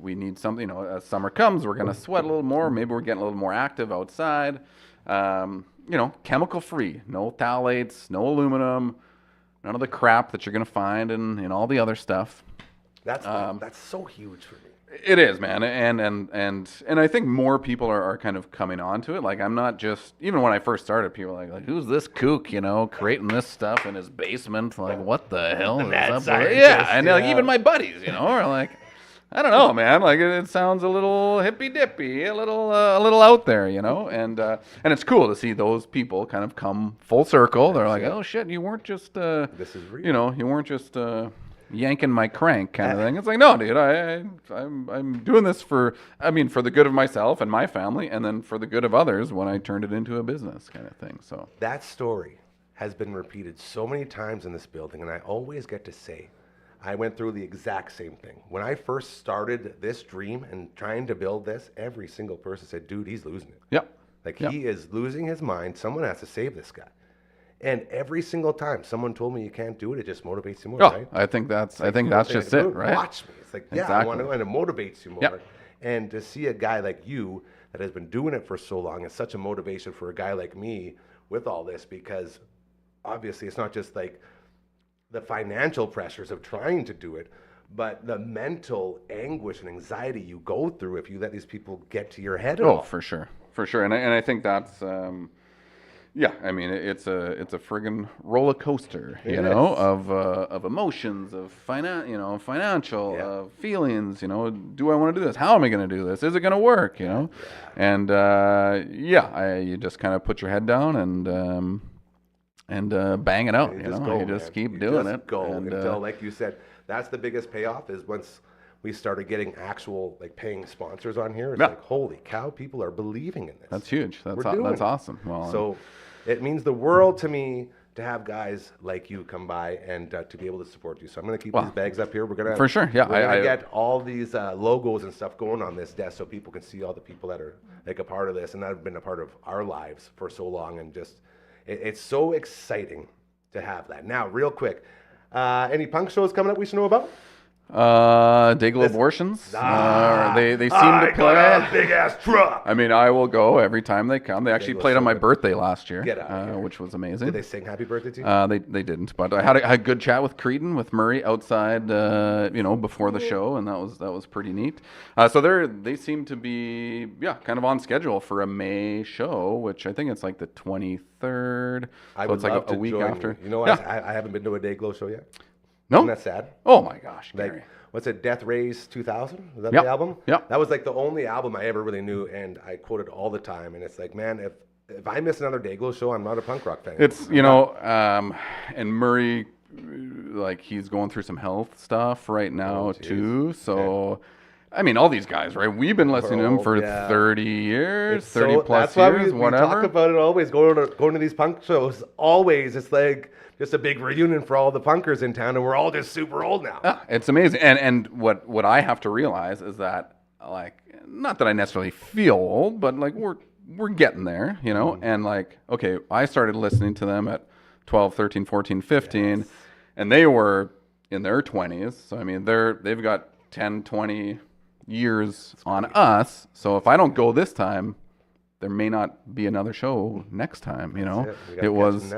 we need something, you know, as summer comes, we're going to sweat a little more. Maybe we're getting a little more active outside. You know, chemical free, no phthalates, no aluminum, none of the crap that you're going to find in all the other stuff. That's so huge for me. It is, man, and I think more people are kind of coming on to it. Like, I'm not just, even when I first started, people were like who's this kook, you know, creating this stuff in his basement? Like, what the hell is mad up with scientist, Yeah, and like yeah. even my buddies, you know, are like, I don't know, man. Like, it sounds a little hippy dippy, a little out there, you know, and it's cool to see those people kind of come full circle. They're like, oh shit, you weren't just This is real. you know, you weren't just yanking my crank kind of thing. It's like, no, dude, I'm doing this for the good of myself and my family, and then for the good of others when I turned it into a business kind of thing. So That story has been repeated so many times in this building, and I always get to say, I went through the exact same thing. When I first started this dream and trying to build this, every single person said, dude, he's losing it. yep. Like, Yep. he is losing his mind. Someone has to save this guy. And every single time someone told me you can't do it, it just motivates you more, Oh, right? I think that's Like, just it, dude, right? Watch me. It's like, yeah, I want to, Exactly. and it motivates you more. Yep. And to see a guy like you that has been doing it for so long is such a motivation for a guy like me with all this, because obviously it's not just like the financial pressures of trying to do it, but the mental anguish and anxiety you go through if you let these people get to your head at Oh, all. for sure, and I think that's yeah. I mean, it's a friggin' roller coaster, you It know, is. of emotions, of financial, Yeah. of feelings. You know, do I want to do this? How am I going to do this? Is it going to work? You know, and you just kind of put your head down and bang it out. And You know, go, you just man. keep You doing just it. Go and, until, like you said, that's the biggest payoff is once we started getting actual like paying sponsors on here. It's Yeah. like, holy cow, people are believing in this. that's huge. That's We're doing that's it. awesome. Well, So it means the world to me to have guys like you come by and to be able to support you. So I'm going to keep these bags up here. We're going to for sure, yeah, We're gonna I- get all these logos and stuff going on this desk so people can see all the people that are like a part of this and that have been a part of our lives for so long. And just it's so exciting to have that. Now, real quick, any punk shows coming up we should know about? Dayglow abortions. They seem to play. big ass truck. I mean, I will go every time they come. They actually Dayglow played on so my good. birthday last year, Get outta here. which was amazing. Did they sing happy birthday to you? They didn't, but I had a good chat with Creedon, with Murray outside, before the show, and that was pretty neat. So they seem to be kind of on schedule for a May show, which I think it's like the 23rd. I so would it's like love a to week join after. You know what? Yeah. I haven't been to a Dayglow show yet. No. Isn't that sad? Oh my gosh, Like, Gary. what's it? Death Rays 2000? Was that Yep. the album? Yep. That was like the only album I ever really knew, and I quoted all the time. And it's like, man, if if I miss another Dayglow show, I'm not a punk rock fan. It's, you know, and Murray, like, he's going through some health stuff right now, too. So, I mean, all these guys, right? We've been listening to them for 30 years, 30 plus that's why years, we whatever. talk about it always, going to these punk shows. Always, it's like just a big reunion for all the punkers in town, and we're all just super old now. Yeah, it's amazing. And what I have to realize is that, like, not that I necessarily feel old, but, like, we're getting there, you know? And, like, okay, I started listening to them at 12, 13, 14, 15, and they were in their 20s. So, I mean, they've got 10, 20 years on us. So if I don't go this time, there may not be another show next time, you know? It was,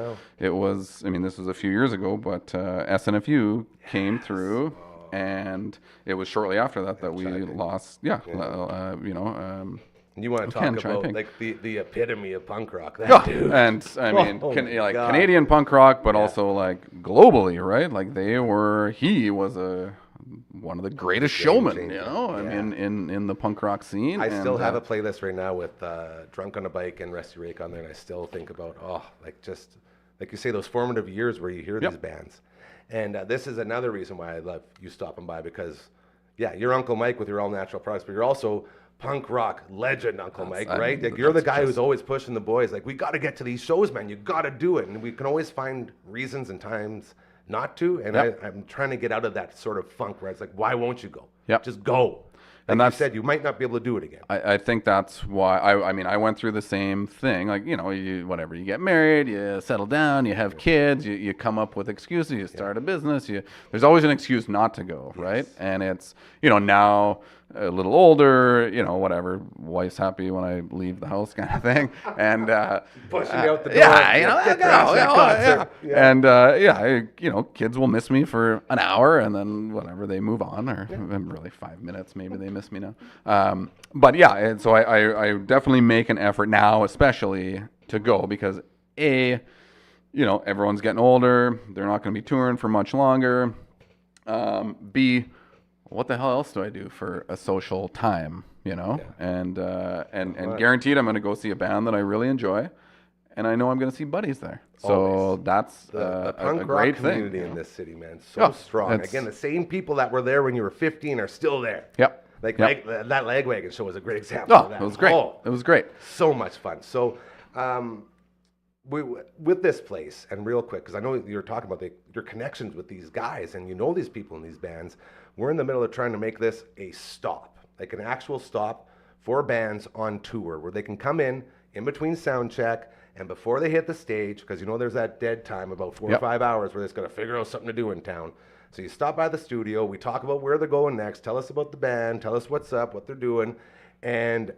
I mean, this was a few years ago, but SNFU came through, and it was shortly after that we lost, you know, you want to talk about like the epitome of punk rock, that dude. And I mean, Canadian punk rock, but also like globally, right? Like he was one of the greatest showmen, you know, I mean, in the punk rock scene. I still have a playlist right now with Drunk on a Bike and Rusty Rake on there, and I still think about, like, just like you say, those formative years where you hear these bands. And this is another reason why I love you stopping by, because, you're Uncle Mike with your all natural products, but you're also punk rock legend, Uncle Mike, right? Like, you're the guy who's always pushing the boys. Like, we got to get to these shows, man. You got to do it. And we can always find reasons and times not to. And I'm trying to get out of that sort of funk where it's like, why won't you go? Just go. And you said, you might not be able to do it again. I think that's why. I mean, I went through the same thing. Like, you know, whatever, you get married, you settle down, you have kids, you come up with excuses, you start a business. There's always an excuse not to go, right? And it's, you know, now a little older, you know, whatever, wife's happy when I leave the house kind of thing. And pushing me out the door. And you know, kids will miss me for an hour, and then whatever, they move on, or really 5 minutes, maybe they miss me now. But and so I definitely make an effort now, especially to go, because you know, everyone's getting older, they're not going to be touring for much longer. B, what the hell else do I do for a social time, you know? And guaranteed I'm going to go see a band that I really enjoy, and I know I'm going to see buddies there. So that's the a punk great rock community in this city, man. So strong. Again, the same people that were there when you were 15 are still there. Yep. Like that Lagwagon show was a great example of that. It was great. It was great. So much fun. So with this place, and real quick, because I know you're talking about your connections with these guys, and you know these people in these bands. We're in the middle of trying to make this a stop, like an actual stop for bands on tour, where they can come in between sound check and before they hit the stage, because you know there's that dead time, about 4 or 5 hours, where they're going to figure out something to do in town. So you stop by the studio, we talk about where they're going next, tell us about the band, tell us what's up, what they're doing, and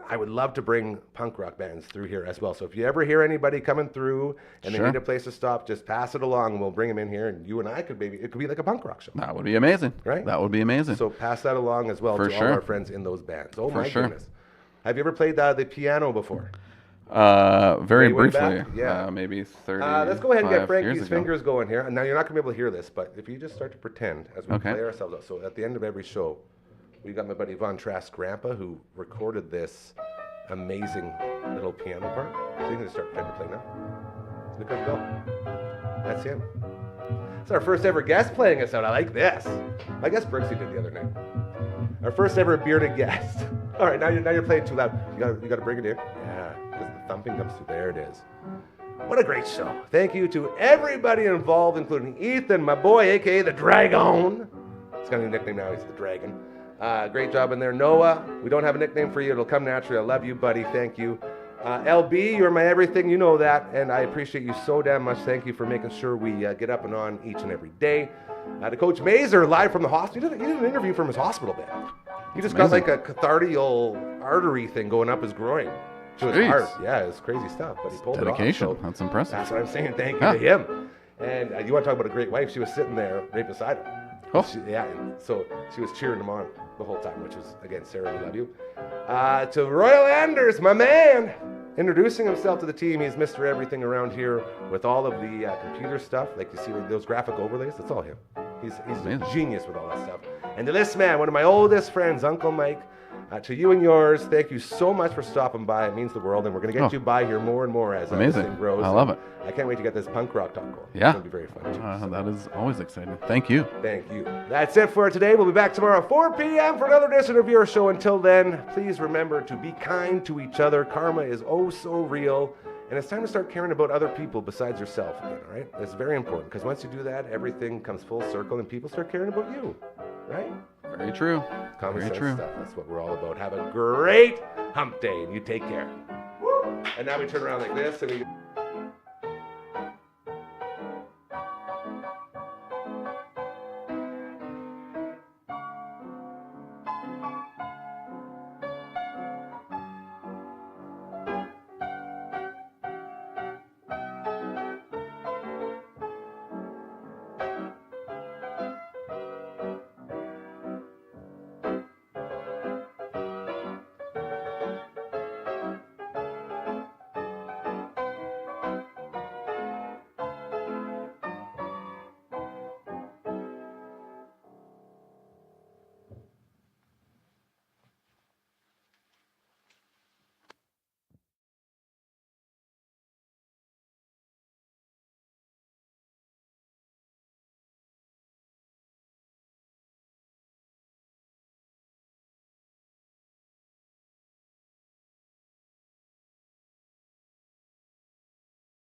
I would love to bring punk rock bands through here as well. So if you ever hear anybody coming through and they need a place to stop, just pass it along, and we'll bring them in here, and you and I it could be like a punk rock show. That would be amazing. Right? That would be amazing. So pass that along as well to all our friends in those bands. Oh, my goodness. Have you ever played the piano before? Very way briefly. back? Maybe 30. Let's go ahead and get Frankie's fingers going here. Now, you're not going to be able to hear this, but if you just start to pretend as we play ourselves out. So at the end of every show, we got my buddy Von Trask Grandpa, who recorded this amazing little piano part. So you can just start pretending to play now. Look at go. That's him. It's our first ever guest playing us out. I like this. I guess Brooksy did the other night. Our first ever bearded guest. All right, now you're playing too loud. You got to bring it in. Yeah, because the thumping comes through. There it is. What a great show. Thank you to everybody involved, including Ethan, my boy, a.k.a. the Dragon. He's got a new nickname now. He's the Dragon. Great job in there. Noah, we don't have a nickname for you. It'll come naturally. I love you, buddy. Thank you. LB, you're my everything. You know that. And I appreciate you so damn much. Thank you for making sure we get up and on each and every day. To Coach Mazer, live from the hospital. He did an interview from his hospital bed. He just got like a cathartial artery thing going up his groin to his heart. Yeah, it's crazy stuff. But he pulled it off. So that's impressive. That's what I'm saying. Thank you to him. And you want to talk about a great wife? She was sitting there right beside him. And so she was cheering him on the whole time, which was, again, Sarah, we love you. To Royal Anders, my man, introducing himself to the team. He's Mr. Everything around here with all of the computer stuff. Like you see those graphic overlays, that's all him. He's a genius with all that stuff. And to this man, one of my oldest friends, Uncle Mike, To you and yours, thank you so much for stopping by. It means the world, and we're going to get Oh. you by here more and more as this Amazing. thing grows. I love it. I can't wait to get this punk rock talk going. Yeah. It's going to be very fun. Too, so. That is always exciting. Thank you. Thank you. That's it for today. We'll be back tomorrow at 4 p.m. for another edition of your show. Until then, please remember to be kind to each other. Karma is oh so real. And it's time to start caring about other people besides yourself again, all right? It's very important because once you do that, everything comes full circle and people start caring about you, right? Very true. Common Very sense true. stuff. That's what we're all about. Have a great hump day and you take care. Woo! And now we turn around like this and we...